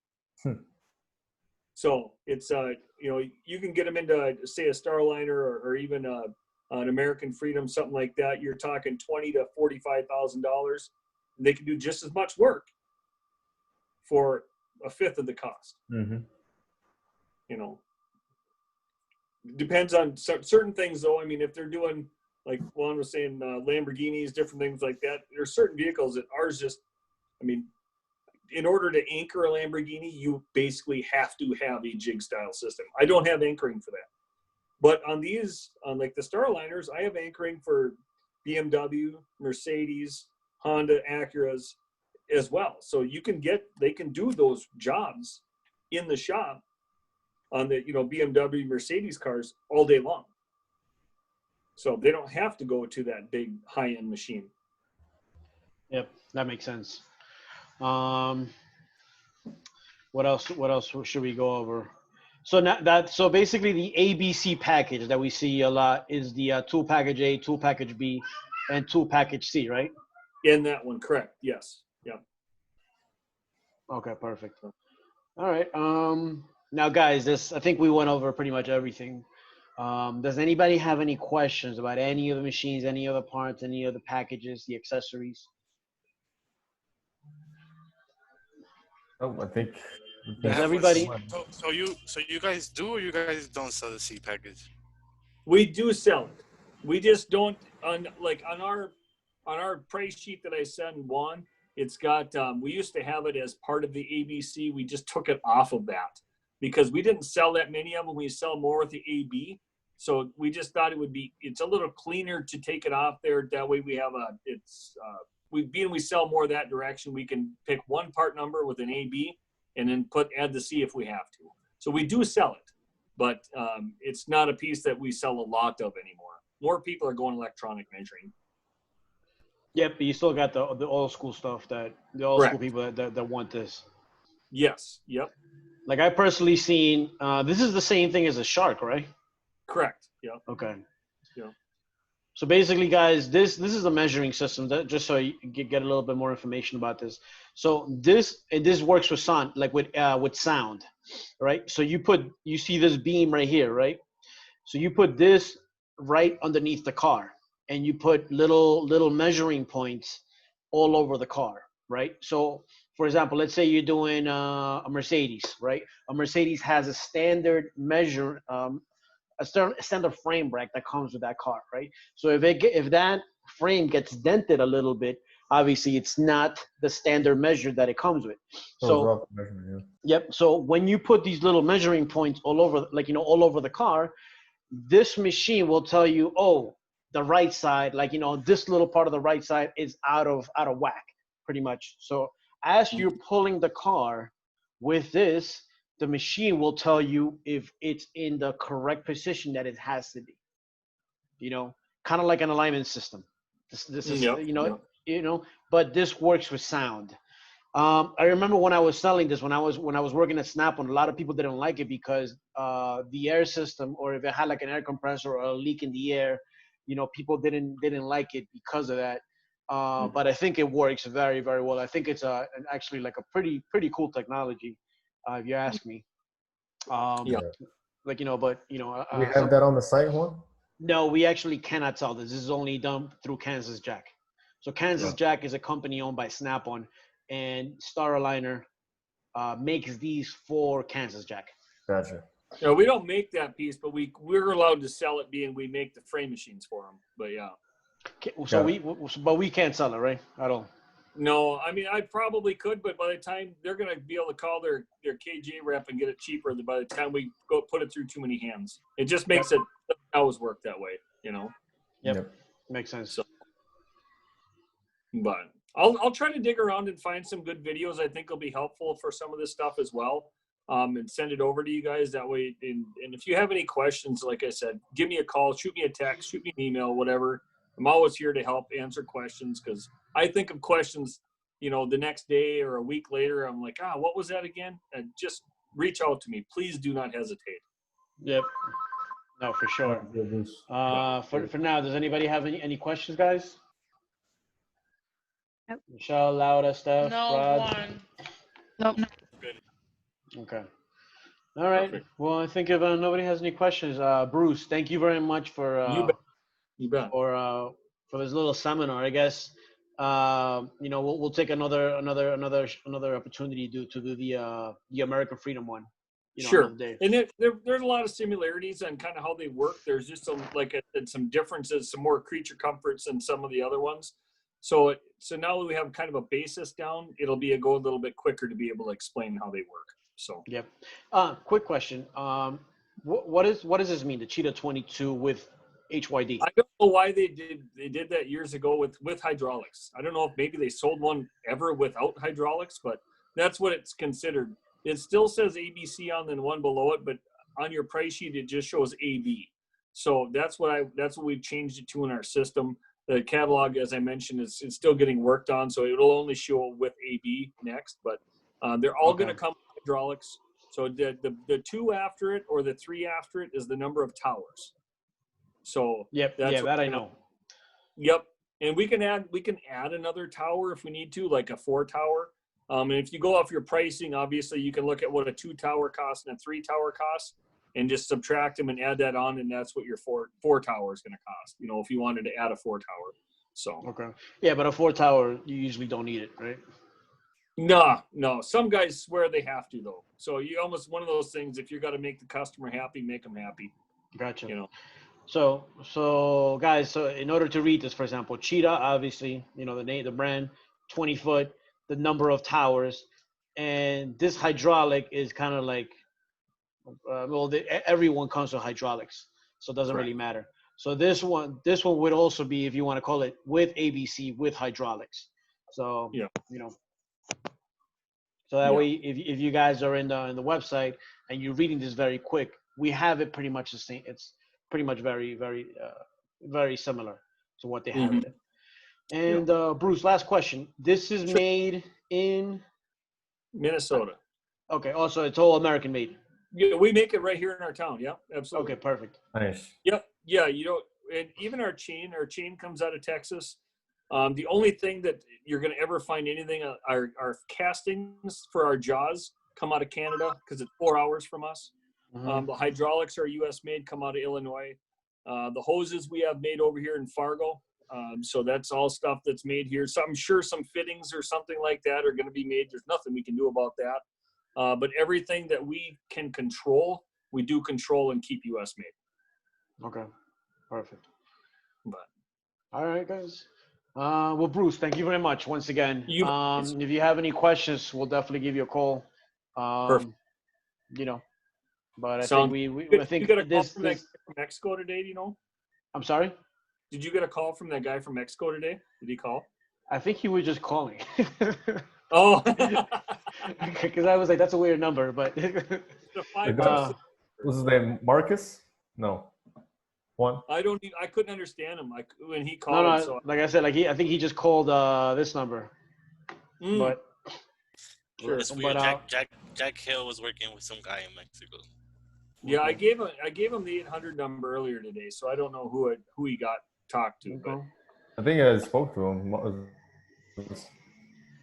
B: So it's you can get them into, say, a Starliner or even an American Freedom, something like that. You're talking $20,000 to $45,000. They can do just as much work for a fifth of the cost.
C: Mm-hmm.
B: Depends on certain things, though. I mean, if they're doing, like Juan was saying, Lamborghinis, different things like that, there's certain vehicles that ours just, I mean, in order to anchor a Lamborghini, you basically have to have a jig style system. I don't have anchoring for that. But on like the Starliners, I have anchoring for BMW, Mercedes, Honda, Acuras as well. So they can do those jobs in the shop on the, BMW, Mercedes cars all day long. So they don't have to go to that big high-end machine.
A: Yep, that makes sense. What else should we go over? So basically the ABC package that we see a lot is the tool package A, tool package B, and tool package C, right?
B: In that one, correct? Yes. Yeah.
A: Okay, perfect. All right. Now, guys, I think we went over pretty much everything. Does anybody have any questions about any of the machines, any of the parts, any of the packages, the accessories?
C: Oh, I think.
A: Does
D: I have
A: everybody?
D: So you guys do or you guys don't sell the C package?
B: We do sell it. We just don't on our price sheet that I sent Juan. It's got. We used to have it as part of the ABC. We just took it off of that because we didn't sell that many of them. We sell more with the AB. So we just thought it's a little cleaner to take it off there. That way we have we sell more that direction. We can pick one part number with an AB and then add the C if we have to. So we do sell it, but it's not a piece that we sell a lot of anymore. More people are going electronic measuring.
A: Yep, but you still got the old school stuff the old
B: Correct.
A: school people that want this.
B: Yes. Yep.
A: Like I personally seen, this is the same thing as a Shark, right?
B: Correct. Yep.
A: Okay.
B: Yeah.
A: So basically, guys, this is a measuring system. Just so you get a little bit more information about this. So this works with sound, like with sound, right? So you see this beam right here, right? So you put this right underneath the car, and you put little measuring points all over the car, right? So, for example, let's say you're doing a Mercedes, right? A Mercedes has a standard measure. A standard frame rack that comes with that car, right? So if that frame gets dented a little bit, obviously it's not the standard measure that it comes with. So yep. So when you put these little measuring points all over, all over the car, this machine will tell you, oh, the right side, this little part of the right side is out of whack, pretty much. So as you're pulling the car with this, the machine will tell you if it's in the correct position that it has to be. Kind of like an alignment system. This is
B: Yep.
A: but this works with sound. I remember when I was selling this, when I was working at Snap-on, a lot of people didn't like it because the air system, or if it had like an air compressor or a leak in the air, people didn't like it because of that. But I think it works very, very well. I think it's actually like a pretty cool technology, if you ask me.
B: Yeah.
A: Like but
C: We have that on the site, Juan.
A: no, we actually cannot sell this. This is only done through Kansas Jack. So Kansas Jack is a company owned by Snap-on, and Star Aligner makes these for Kansas Jack.
C: Gotcha.
B: No, we don't make that piece, but we're allowed to sell it, being we make the frame machines for them. But yeah.
A: So we can't sell it, right? At all.
B: No, I mean, I probably could, but by the time they're going to be able to call their KJ rep and get it cheaper, by the time we go put it through too many hands, it just makes it always work that way,
A: Yep. Makes sense.
B: So, but I'll try to dig around and find some good videos. I think will be helpful for some of this stuff as well, and send it over to you guys that way. And if you have any questions, like I said, give me a call, shoot me a text, shoot me an email, whatever. I'm always here to help answer questions, because I think of questions, the next day or a week later. I'm like, what was that again? And just reach out to me. Please do not hesitate.
A: Yep. No, for sure. For now, does anybody have any questions, guys?
F: Nope.
A: Michelle, Laura, Steph,
E: No
A: Rod?
E: one.
F: Nope.
B: Good.
A: Okay. All right.
B: Perfect.
A: Well, I think if nobody has any questions, Bruce, thank you very much for
B: You bet.
A: for this little seminar. I guess we'll take another opportunity to do the American Freedom one.
B: Sure.
A: Another day.
B: And there's a lot of similarities on kind of how they work. There's just some differences, some more creature comforts than some of the other ones. So now that we have kind of a basis down, it'll go a little bit quicker to be able to explain how they work. So.
A: Yep. Quick question. What does this mean? The Cheetah 22 with HYD?
B: I don't know why they did that years ago with hydraulics. I don't know if maybe they sold one ever without hydraulics, but that's what it's considered. It still says ABC on the one below it, but on your price sheet it just shows AB. So that's what we've changed it to in our system. The catalog, as I mentioned, is still getting worked on, so it'll only show with AB next. But they're all going to come with hydraulics. So the 2 after it or the 3 after it is the number of towers. So
A: that I know.
B: Yep, and we can add another tower if we need to, like a 4 tower. And if you go off your pricing, obviously you can look at what a 2 tower costs and a 3 tower costs, and just subtract them and add that on, and that's what your 4 tower is going to cost. If you wanted to add a 4 tower. So
A: okay, yeah, but a 4 tower you usually don't need it, right?
B: No. Some guys swear they have to though. So you almost one of those things. If you got to make the customer happy, make them happy.
A: Gotcha. So guys, so in order to read this, for example, Cheetah, obviously, the name, the brand, 20 foot, the number of towers, and this hydraulic is kind of like, everyone comes with hydraulics, so it doesn't really matter. So this one would also be, if you want to call it, with ABC with hydraulics. So so that way, if you guys are in the website and you're reading this very quick, we have it pretty much the same. It's pretty much very, very, very similar to what they have. And Bruce, last question. This is made in
B: Minnesota.
A: Okay. Also, it's all American made.
B: Yeah, we make it right here in our town. Yeah, absolutely.
A: Okay, perfect.
C: Nice.
B: Yep. Yeah, and even our chain comes out of Texas. The only thing that you're going to ever find anything, our castings for our jaws come out of Canada because it's 4 hours from us.
A: Mm-hmm.
B: The hydraulics are U.S. made, come out of Illinois. The hoses we have made over here in Fargo. So that's all stuff that's made here. So I'm sure some fittings or something like that are going to be made. There's nothing we can do about that. But everything that we can control, we do control and keep U.S. made.
A: Okay, perfect.
B: But
A: all right, guys. Well, Bruce, thank you very much once again. If you have any questions, we'll definitely give you a call.
B: Perfect.
A: But I think I think
B: you got a call from that guy from Mexico today, do you know?
A: I'm sorry?
B: Did you get a call from that guy from Mexico today? Did he call?
A: I think he was just calling.
B: Oh.
A: Because I was like, that's a weird number, but.
C: What's his name? Marcus? No. One.
B: I couldn't understand him when he called.
A: No,
B: so.
A: like I said, I think he just called this number.
B: Mm.
A: But.
D: Sure. It's weird.
A: But,
D: Jack Hill was working with some guy in Mexico.
B: Yeah, I gave him the 800 number earlier today, so I don't know who he got talked to.
A: Okay.
B: But
C: I think I spoke to him.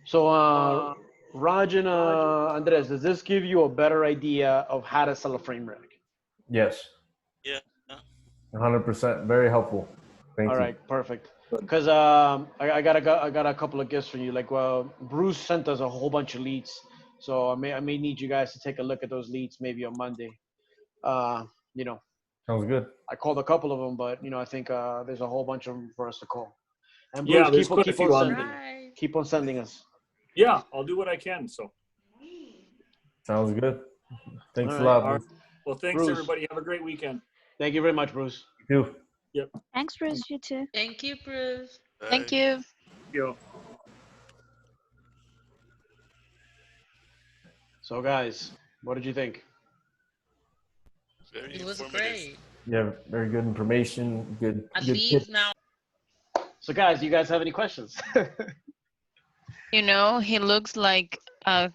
A: So, Raj and Andres, does this give you a better idea of how to sell a frame rack?
C: Yes,
D: Yeah.
C: 100%. Very helpful.
A: All
C: Thank you.
A: right, perfect. Because I got a couple of gifts for you. Like, well, Bruce sent us a whole bunch of leads, so I may need you guys to take a look at those leads maybe on Monday. Uh, you know,
C: Sounds good.
A: I called a couple of them, but I think there's a whole bunch of them for us to call. And
B: Yeah,
A: Bruce,
B: there's quite a
A: keep on
B: few on
A: sending,
B: there.
E: Right.
A: keep on sending us.
B: Yeah, I'll do what I can. So,
C: Sounds good. Thanks
A: All
C: a
A: right,
C: lot,
B: all right.
C: Bruce.
B: Well, thanks
A: Bruce.
B: everybody. Have a great weekend.
A: Thank you very much, Bruce.
C: You too.
B: Yep.
F: Thanks, Bruce. You too.
E: Thank you, Bruce.
F: Thank
D: Bye.
F: you.
B: You.
A: So, guys, what did you think?
D: Very
E: It was
D: informative.
E: great.
C: Yeah, very good information. Good,
E: At
C: good
E: least
C: tips.
E: now.
A: So, guys, do you guys have any questions?
F: He looks like a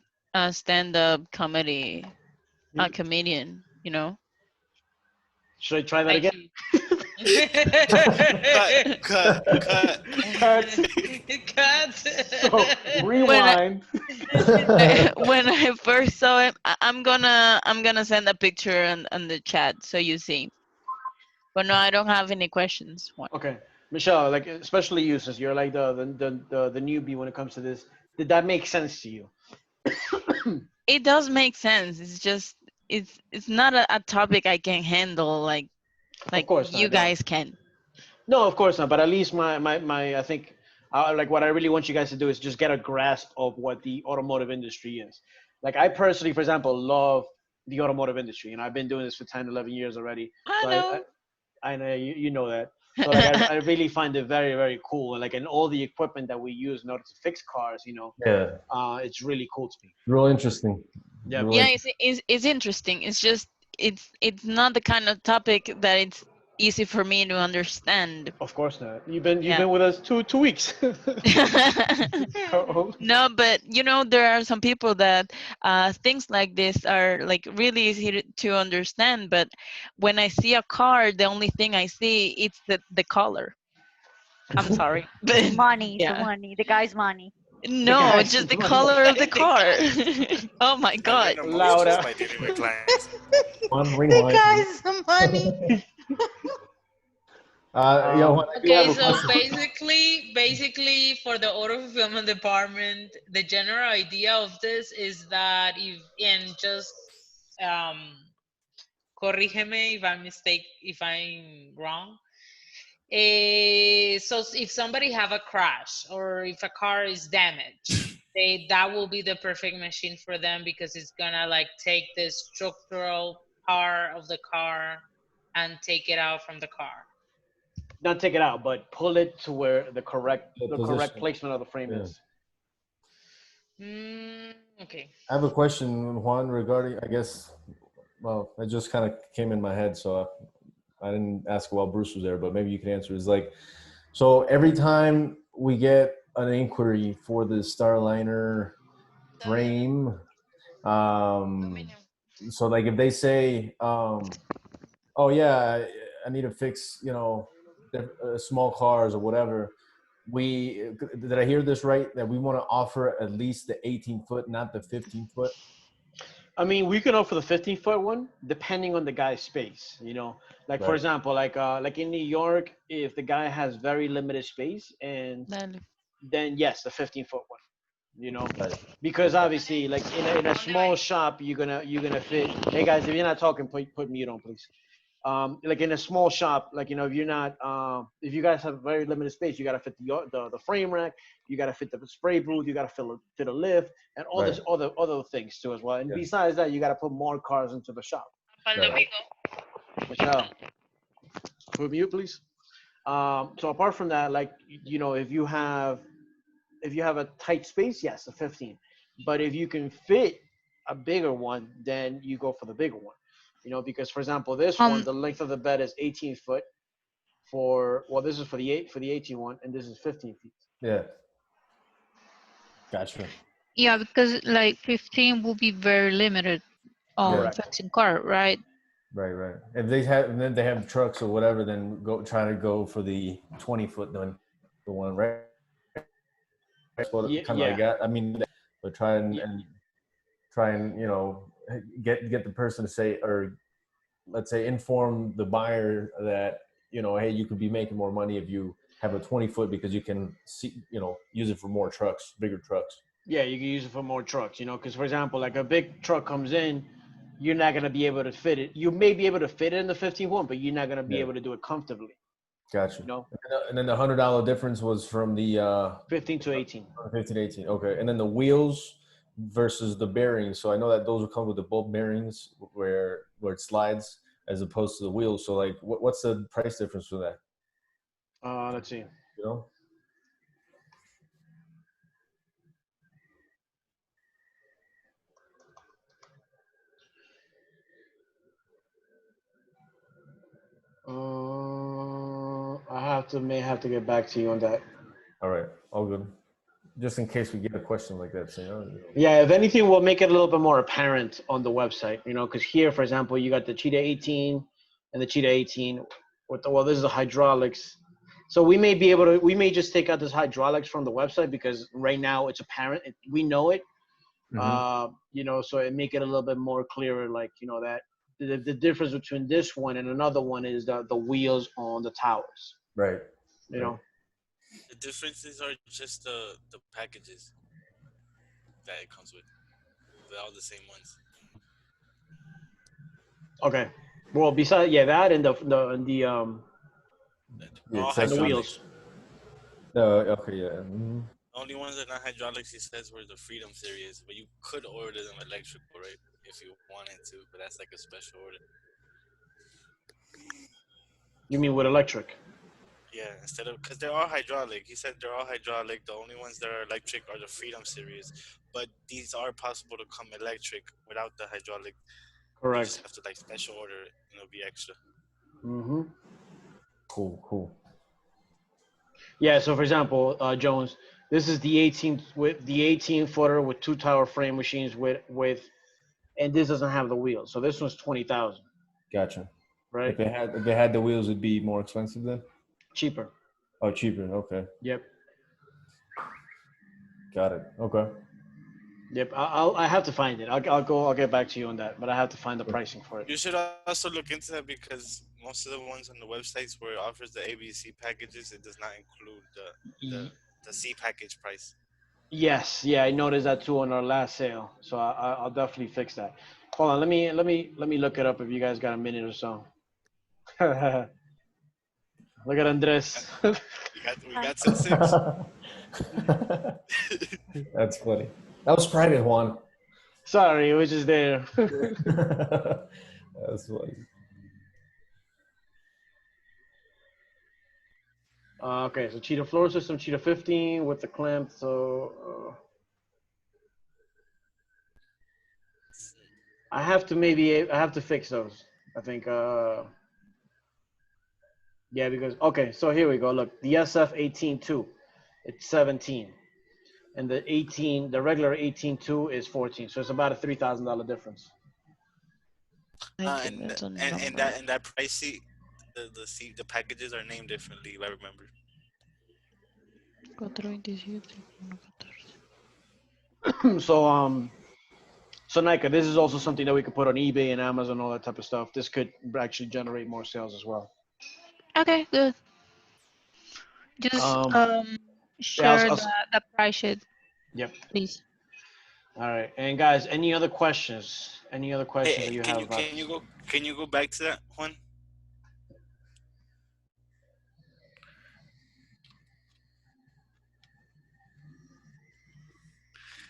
F: stand-up comedy, a comedian.
A: Should I try that
E: I
A: again?
E: see.
D: Cut, cut, cut.
A: Cut.
E: Cut.
A: So, rewind.
F: When I first saw him, I'm gonna send a picture on the chat so you see. But no, I don't have any questions.
A: Okay, Michelle, like especially you, since you're like the newbie when it comes to this. Did that make sense to you?
F: It does make sense. It's just it's not a topic I can handle
A: Of course
F: you
A: not. No.
F: guys can.
A: No, of course not. But at least my I think like what I really want you guys to do is just get a grasp of what the automotive industry is. Like I personally, for example, love the automotive industry, and I've been doing this for 10, 11 years already.
F: I
A: So
F: know.
A: I know you know that. So like I really find it very very cool. And like and all the equipment that we use in order to fix cars,
C: Yeah,
A: it's really cool to me.
C: real interesting.
A: Yeah.
C: Real
F: Yeah,
C: interesting.
F: it's interesting. It's just it's not the kind of topic that it's easy for me to understand.
A: Of course not. You've
F: Yeah.
A: been with us two weeks. So,
F: No, but there are some people that things like this are like really easy to understand. But when I see a car, the only thing I see it's the color. I'm sorry, but
G: Money, the
F: yeah,
G: money, the guy's money.
A: the
F: no,
A: guys,
F: just the color of the car. Oh my
D: I
F: god.
D: learned most just
A: Laura.
D: by dealing with clients.
C: One
G: The
C: rewind.
G: guy's money.
C: Yeah, Juan, I do have
E: Okay,
C: a
E: so
C: question.
E: basically for the auto fulfillment department, the general idea of this is that if and just um corrígeme if I'm wrong. So if somebody have a crash or if a car is damaged, that will be the perfect machine for them because it's gonna like take the structural part of the car and take it out from the car.
A: Not take it out, but pull it to where
C: The
A: the correct
C: position.
A: placement of the frame
C: Yeah.
A: is.
E: Okay.
C: I have a question, Juan, regarding, I guess, well, it just kind of came in my head, so I didn't ask while Bruce was there, but maybe you can answer. It's like, so every time we get an inquiry for the Starliner frame, so like if they say, oh yeah, I need to fix, small cars or whatever, did I hear this right? That we want to offer at least the 18-foot, not the 15-foot?
A: I mean, we can offer the 15-foot one depending on the guy's space. Like for
C: Right.
A: example, like in New York, if the guy has very limited space, and then yes, the 15-foot one.
C: Right.
A: Because
C: Okay.
A: obviously, like in a small shop, you're gonna fit. Hey guys, if you're not talking, put mute on, please. Like in a small shop, like if you're not, if you guys have very limited space, you gotta fit the frame rack, you gotta fit the spray booth, you gotta fit a lift, and all
C: Right.
A: this other things too as well. And
C: Yeah.
A: besides that, you gotta put more cars into the shop.
C: Right.
A: Michelle, put mute, please. So apart from that, like if you have a tight space, yes, a 15. But if you can fit a bigger one, then you go for the bigger one. Because for example, this one, the length of the bed is 18 foot this is for the 18 one, and this is 15 feet.
C: Yeah. Gotcha.
G: Yeah, because like 15 will be very limited on
A: Correct.
G: fixing car, right?
C: Right. If they have trucks or whatever, then try to go for the 20-foot then. the one, right? That's what
A: Yeah,
C: kind of like
A: yeah,
C: that. I mean, but try
A: yeah,
C: and try and get the person to say, or let's say inform the buyer that hey, you could be making more money if you have a 20 foot because you can see use it for more trucks, bigger trucks.
A: yeah. You can use it for more trucks, because for example, like a big truck comes in, you're not gonna be able to fit it. You may be able to fit it in the 15 one, but you're not gonna be
C: Yeah,
A: able to do it comfortably.
C: gotcha.
A: You know,
C: And then the $100 difference was from the
A: 15 to 18.
C: 15, 18. Okay, and then the wheels versus the bearings. So I know that those will come with the bolt bearings where it slides as opposed to the wheels. So like, what's the price difference for that?
A: Let's see.
C: You know?
A: May have to get back to you on that.
C: All right, all good. Just in case we get a question like that, so
A: Yeah, if anything, we'll make it a little bit more apparent on the website. Because here, for example, you got the Cheetah 18 and the Cheetah 18 with this is the hydraulics. So we may just take out this hydraulics from the website because right now it's apparent. We know it.
C: Mhm.
A: So it make it a little bit more clearer, like that the difference between this one and another one is the wheels on the towers.
C: Right.
A: You
C: Right.
A: know.
D: The differences are just the packages that it comes with. They're all the same ones.
A: Okay. Well, besides that and
C: The
D: All
A: and the
C: accessories.
A: wheels.
D: hydraulics.
C: Okay. Yeah. Mhm.
D: The only ones that are not hydraulics, he says, were the Freedom series, but you could order them electrical, right? If you wanted to, but that's like a special order.
A: You mean with electric?
D: Yeah, instead of because they're all hydraulic. He said they're all hydraulic. The only ones that are electric are the Freedom series, but these are possible to come electric without the hydraulic. You just
A: Correct.
D: have to like special order it, and it'll be extra.
A: Mm-hmm.
C: Cool.
A: Yeah. So, for example, Jones, this is the 18 footer with two tower frame machines and this doesn't have the wheels. So this one's 20,000,
C: Gotcha.
A: right?
C: If they had the wheels, it'd be more expensive then.
A: Cheaper.
C: Oh, cheaper. Okay.
A: Yep.
C: Got it. Okay.
A: Yep. I have to find it. I'll get back to you on that, but I have to find the pricing for it.
D: You should also look into that because most of the ones on the websites where it offers the ABC packages, it does not include
A: Y-
D: the C package price.
A: Yes. Yeah. I noticed that too on our last sale. So I'll definitely fix that. Hold on. Let me look it up if you guys got a minute or so. Look at Andres.
D: We got some sips.
C: That's funny. That was private, Juan.
A: Sorry, it was just there.
C: That's funny.
A: Okay, so Cheetah floor system, Cheetah 15 with the clamp. So I have to fix those. I think. Yeah, because okay, so here we go. Look, the SF 18.2, it's 17, and the regular 18.2 is 14. So it's about a $3,000 difference.
F: I think
D: And
F: that's a
D: and and
F: number.
D: that and that price sheet, the packages are named differently, if I remember.
F: 427,
A: so so Nika, this is also something that we could put on eBay and Amazon, all that type of stuff. This could actually generate more sales as well.
G: Okay, good. Just
A: Um, yeah,
G: share the price sheet,
A: yep.
G: please.
A: All right, and guys, any other questions? Any other questions that
D: Hey,
A: you
D: can
A: have
D: you
A: about
D: can you
A: this?
D: go can you go back to that one?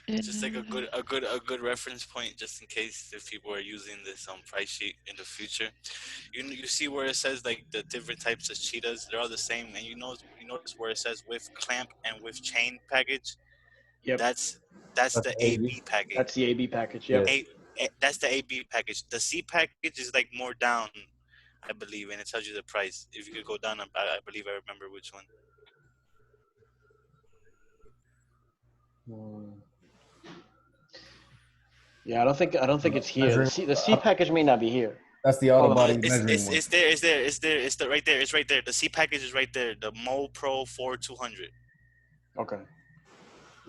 D: Just like a good reference point, just in case if people are using this price sheet in the future. You see where it says like the different types of cheetahs, they're all the same, and you notice where it says with clamp and with chain package.
A: Yep,
D: That's
C: That's
D: the
C: AB.
D: AB package.
A: that's the AB package.
C: Yeah.
A: Yep.
D: That's the AB package. The C package is like more down, I believe, and it tells you the price. If you could go down, I believe I remember which one.
A: Hmm. Yeah, I don't think it's here.
C: Measuring
A: The C package may not be here.
C: That's the auto
A: Hold on.
C: body
D: It's
C: measuring
D: it's
C: one.
D: it's there. It's there. It's there. It's the right there. It's right there. The C package is right there. The Mo Pro 4200.
A: Okay.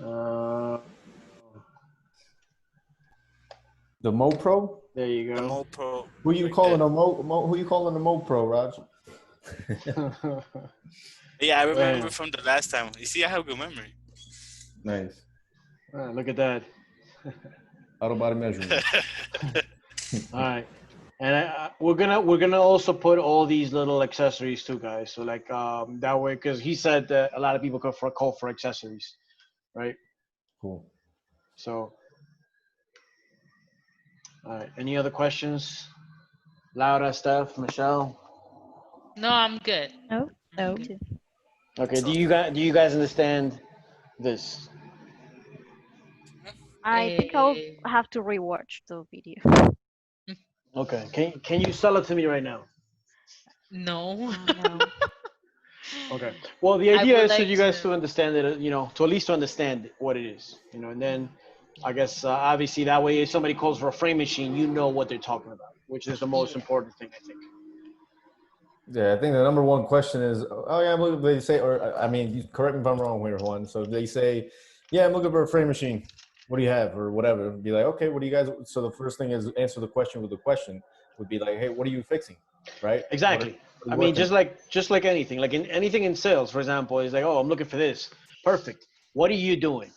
A: Uh,
C: The Mo Pro.
A: there you
D: The
A: go.
D: Mo Pro.
C: Who you
D: right
C: calling
D: there.
C: a Mo? Who you calling a Mo Pro, Raj?
D: Yeah, I remember
A: Man.
D: from the last time. You see, I have good memory.
C: Nice.
A: Look at that.
C: Auto body measurement.
A: All right. And we're gonna also put all these little accessories too, guys. So like that way, because he said that a lot of people call for accessories, right?
C: Cool.
A: So, all right. Any other questions? Laura, Steph, Michelle.
E: No, I'm good.
G: No,
F: No.
G: too.
A: Okay.
D: So,
A: Do you guys understand this?
H: I think I'll
E: Eh,
H: have to rewatch the video.
A: Okay. Can you sell it to me right now?
E: no.
H: No.
A: Okay. Well, the
E: I
A: idea
E: would
A: is for
E: like
A: you
E: to
A: guys to
E: know.
A: understand it, to at least to understand what it is, and then I guess obviously that way if somebody calls for a frame machine, you know what they're talking about, which is the most
E: Yeah.
A: important thing, I think.
C: Yeah, I think the number one question is, oh yeah, they say, or I mean, you correct me if I'm wrong here, Juan. So they say, yeah, I'm looking for a frame machine. What do you have, or whatever? Be like, okay, what do you guys? So the first thing is answer the question with the question. Would be like, hey, what are you fixing, right?
A: Exactly.
C: What are
A: I
C: you
A: mean,
C: working
A: just like anything, like in anything in sales, for example, is like, oh, I'm looking for this. Perfect. What are you doing?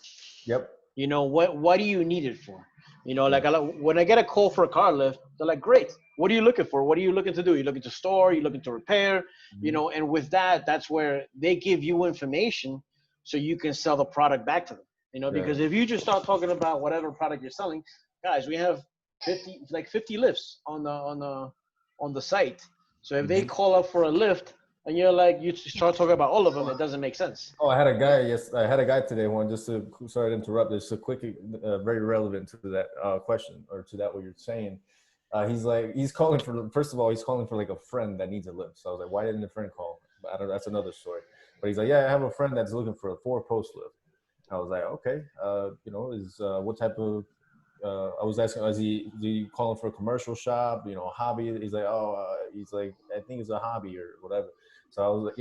C: Yep.
A: What do you need it for? Like
C: Right.
A: when I get a call for a car lift, they're like, great. What are you looking for? What are you looking to do? You looking to store? You looking to repair?
C: Mhm.
A: And with that, that's where they give you information so you can sell the product back to them.
C: Right.
A: Because if you just start talking about whatever product you're selling, guys, we have 50 lifts on the site. So if they
C: Mhm.
A: call up for a lift and you're like, you start talking about all of them, it doesn't make sense.
C: Oh, I had a guy. Yes, I had a guy today. One just to sorry to interrupt. Just a quick, very relevant to that question or to that what you're saying. He's calling for. First of all, he's calling for like a friend that needs a lift. So I was like, why didn't the friend call? I don't. That's another story. But he's like, yeah, I have a friend that's looking for a 4-post lift. I was like, okay, is what type of I was asking, is he calling for a commercial shop, hobby? He's like, he's like, I think it's a hobby or whatever. So I was like,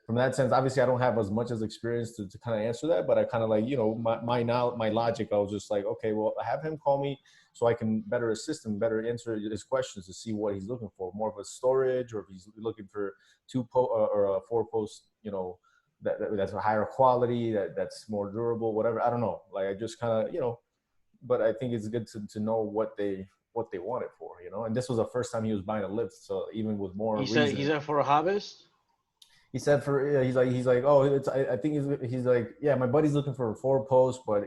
C: from that sense, obviously I don't have as much as experience to kind of answer that, but I kind of like, my logic, I was just like, okay, well, have him call me so I can better assist him, better answer his questions to see what he's looking for, more of a storage, or if he's looking for or a 4-post, that's a higher quality, that's more durable, whatever. I don't know. Like I just kind of, but I think it's good to know what they want it for, And this was the first time he was buying a lift, so even with more reason.
A: He's there for a hobbyist.
C: He said for yeah, he's like oh I think he's like yeah, my buddy's looking for a 4-post, but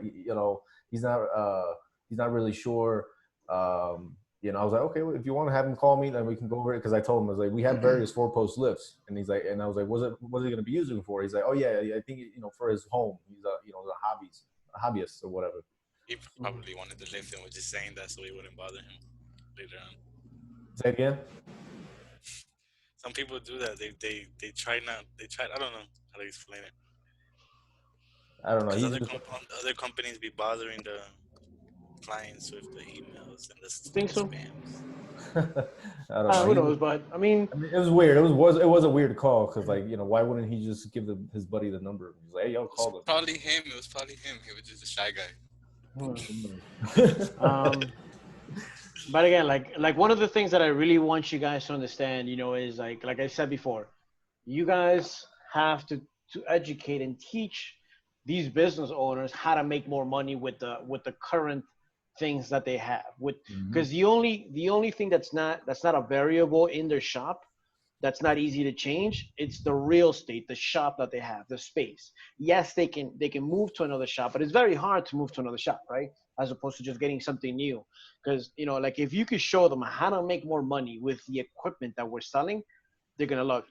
C: he's not really sure. I was like, okay, well, if you want to have him call me, then we can go over it, because I told him, I was like, we have various 4-post lifts, and he's like, and I was like, what is he going to be using for? He's like, oh yeah, I think for his home. He's a hobbyist or whatever.
D: He probably wanted to lift and was just saying that so he wouldn't bother him later on.
C: Say it again.
D: Some people do that. They try not. They try. I don't know how to explain it.
C: I don't know.
D: Because
C: He's just
D: other companies be bothering the clients with the emails and
A: You think
D: the
A: so?
D: spams.
C: I don't know.
A: Who knows? But I mean,
C: It was weird. It was a weird call, because why wouldn't he just give his buddy the number? He's like, hey, y'all call him.
D: Probably him. It was probably him. He was just a shy guy.
A: but again, like one of the things that I really want you guys to understand, is like I said before, you guys have to educate and teach these business owners how to make more money with the current things that they have. Because the only thing that's not a variable in their shop, that's not easy to change, it's the real estate, the shop that they have, the space. Yes, they can move to another shop, but it's very hard to move to another shop, right? As opposed to just getting something new. Because like if you could show them how to make more money with the equipment that we're selling, they're gonna love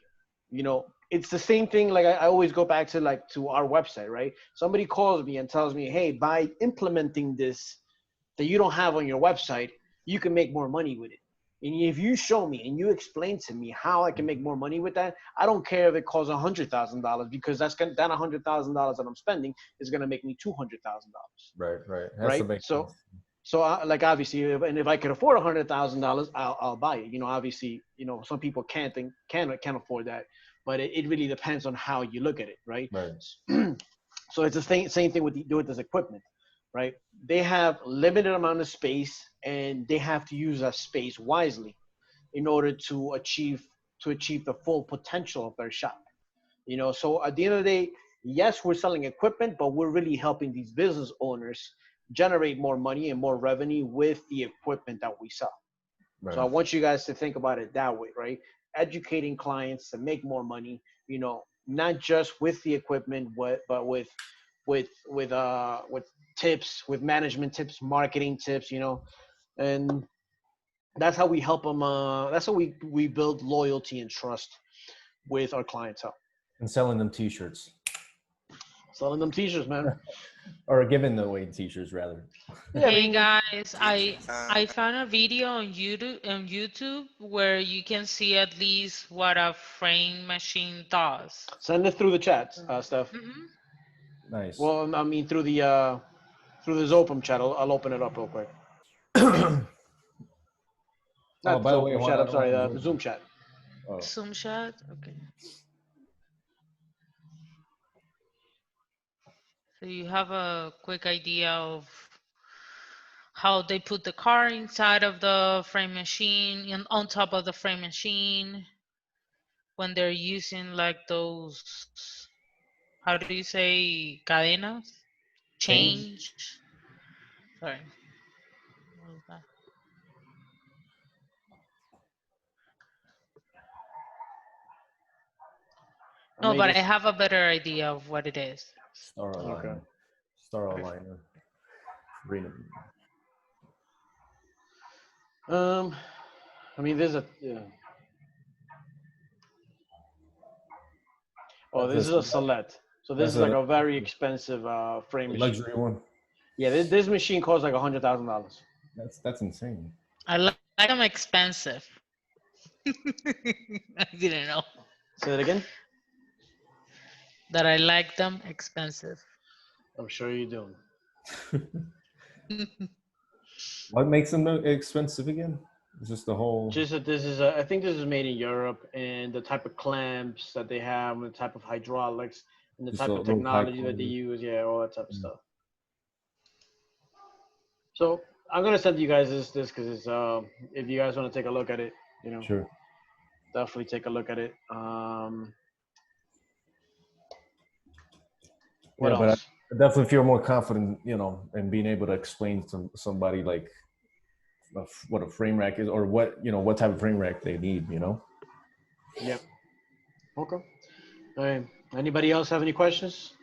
A: you. It's the same thing. Like I always go back to our website, right? Somebody calls me and tells me, hey, by implementing this that you don't have on your website, you can make more money with it. And if you show me and you explain to me how I can make more money with that, I don't care if it costs $100,000, because that $100,000 that I'm spending is gonna make me $200,000.
C: Right. Has to
A: Right?
C: make
A: So
C: sense.
A: So like obviously, and if I could afford $100,000, I'll buy it. Obviously, some people can't afford that, but it really depends on how you look at it, right?
C: Right.
A: So it's the same thing with this equipment, right? They have limited amount of space, and they have to use that space wisely in order to achieve the full potential of their shop. So at the end of the day, yes, we're selling equipment, but we're really helping these business owners generate more money and more revenue with the equipment that we sell.
C: Right.
A: So I want you guys to think about it that way, right? Educating clients to make more money, not just with the equipment, but with tips, with management tips, marketing tips, and that's how we help them. That's how we build loyalty and trust with our clientele.
C: And selling them T-shirts.
A: Selling them T-shirts, man.
C: Or giving away T-shirts, rather.
A: Yeah, I
E: Hey
A: mean,
E: guys, I
D: Uh,
E: found a video on YouTube where you can see at least what a frame machine does.
A: send it through the chat, Steph.
E: Hmm.
C: Nice.
A: Well, I mean through the Zopum chat. I'll open it up real quick.
C: Oh,
A: Not
C: by the way,
A: Zopum
C: Juan,
A: chat.
C: I
A: I'm
C: don't
A: sorry,
C: have
A: the
C: a
A: Zoom chat.
C: Oh.
E: Zoom shot. Okay. So you have a quick idea of how they put the car inside of the frame machine and on top of the frame machine when they're using like those, how do you say, cadenas?
C: Chains?
E: Change. Sorry. What was that? No, but I have a better idea of what it is.
C: Star
A: Okay.
C: Aligner. Star Aligner. Freedom.
A: I mean, there's a. Yeah. Oh, this is a Select. So this
C: That's
A: is like
C: a
A: a very expensive frame machine.
C: luxury one.
A: Yeah, this machine costs like $100,000.
C: That's insane.
E: I like them expensive. I didn't know
A: Say that again.
E: that I like them expensive.
A: I'm sure you do.
C: What makes them expensive again? It's just the whole.
A: Just that I think this is made in Europe, and the type of clamps that they have, and the type of hydraulics, and the
C: Just
A: type
C: a
A: of
C: little high
A: technology that they
C: quality.
A: use. Yeah, all that type of stuff. So I'm gonna send you guys this because it's if you guys want to take a look at it,
C: Sure.
A: definitely take a look at it. What
C: Yeah, but
A: else?
C: I definitely feel more confident, in being able to explain to somebody like what a frame rack is, or what type of frame rack they need.
A: Yep. Okay. All right. Anybody else have any questions?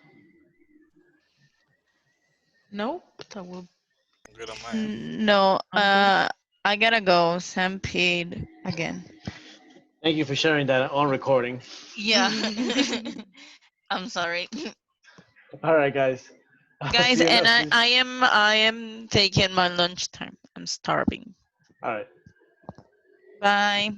E: Nope. That will.
D: good on my end.
F: No,
E: I'm
F: I gotta go. Sam paid again.
A: Thank you for sharing that on recording.
F: Yeah.
E: good.
F: I'm sorry.
A: All right, guys. I'll
F: Guys,
A: see you
F: and
A: next.
F: I am taking my lunch time. I'm starving.
A: All right.
F: Bye.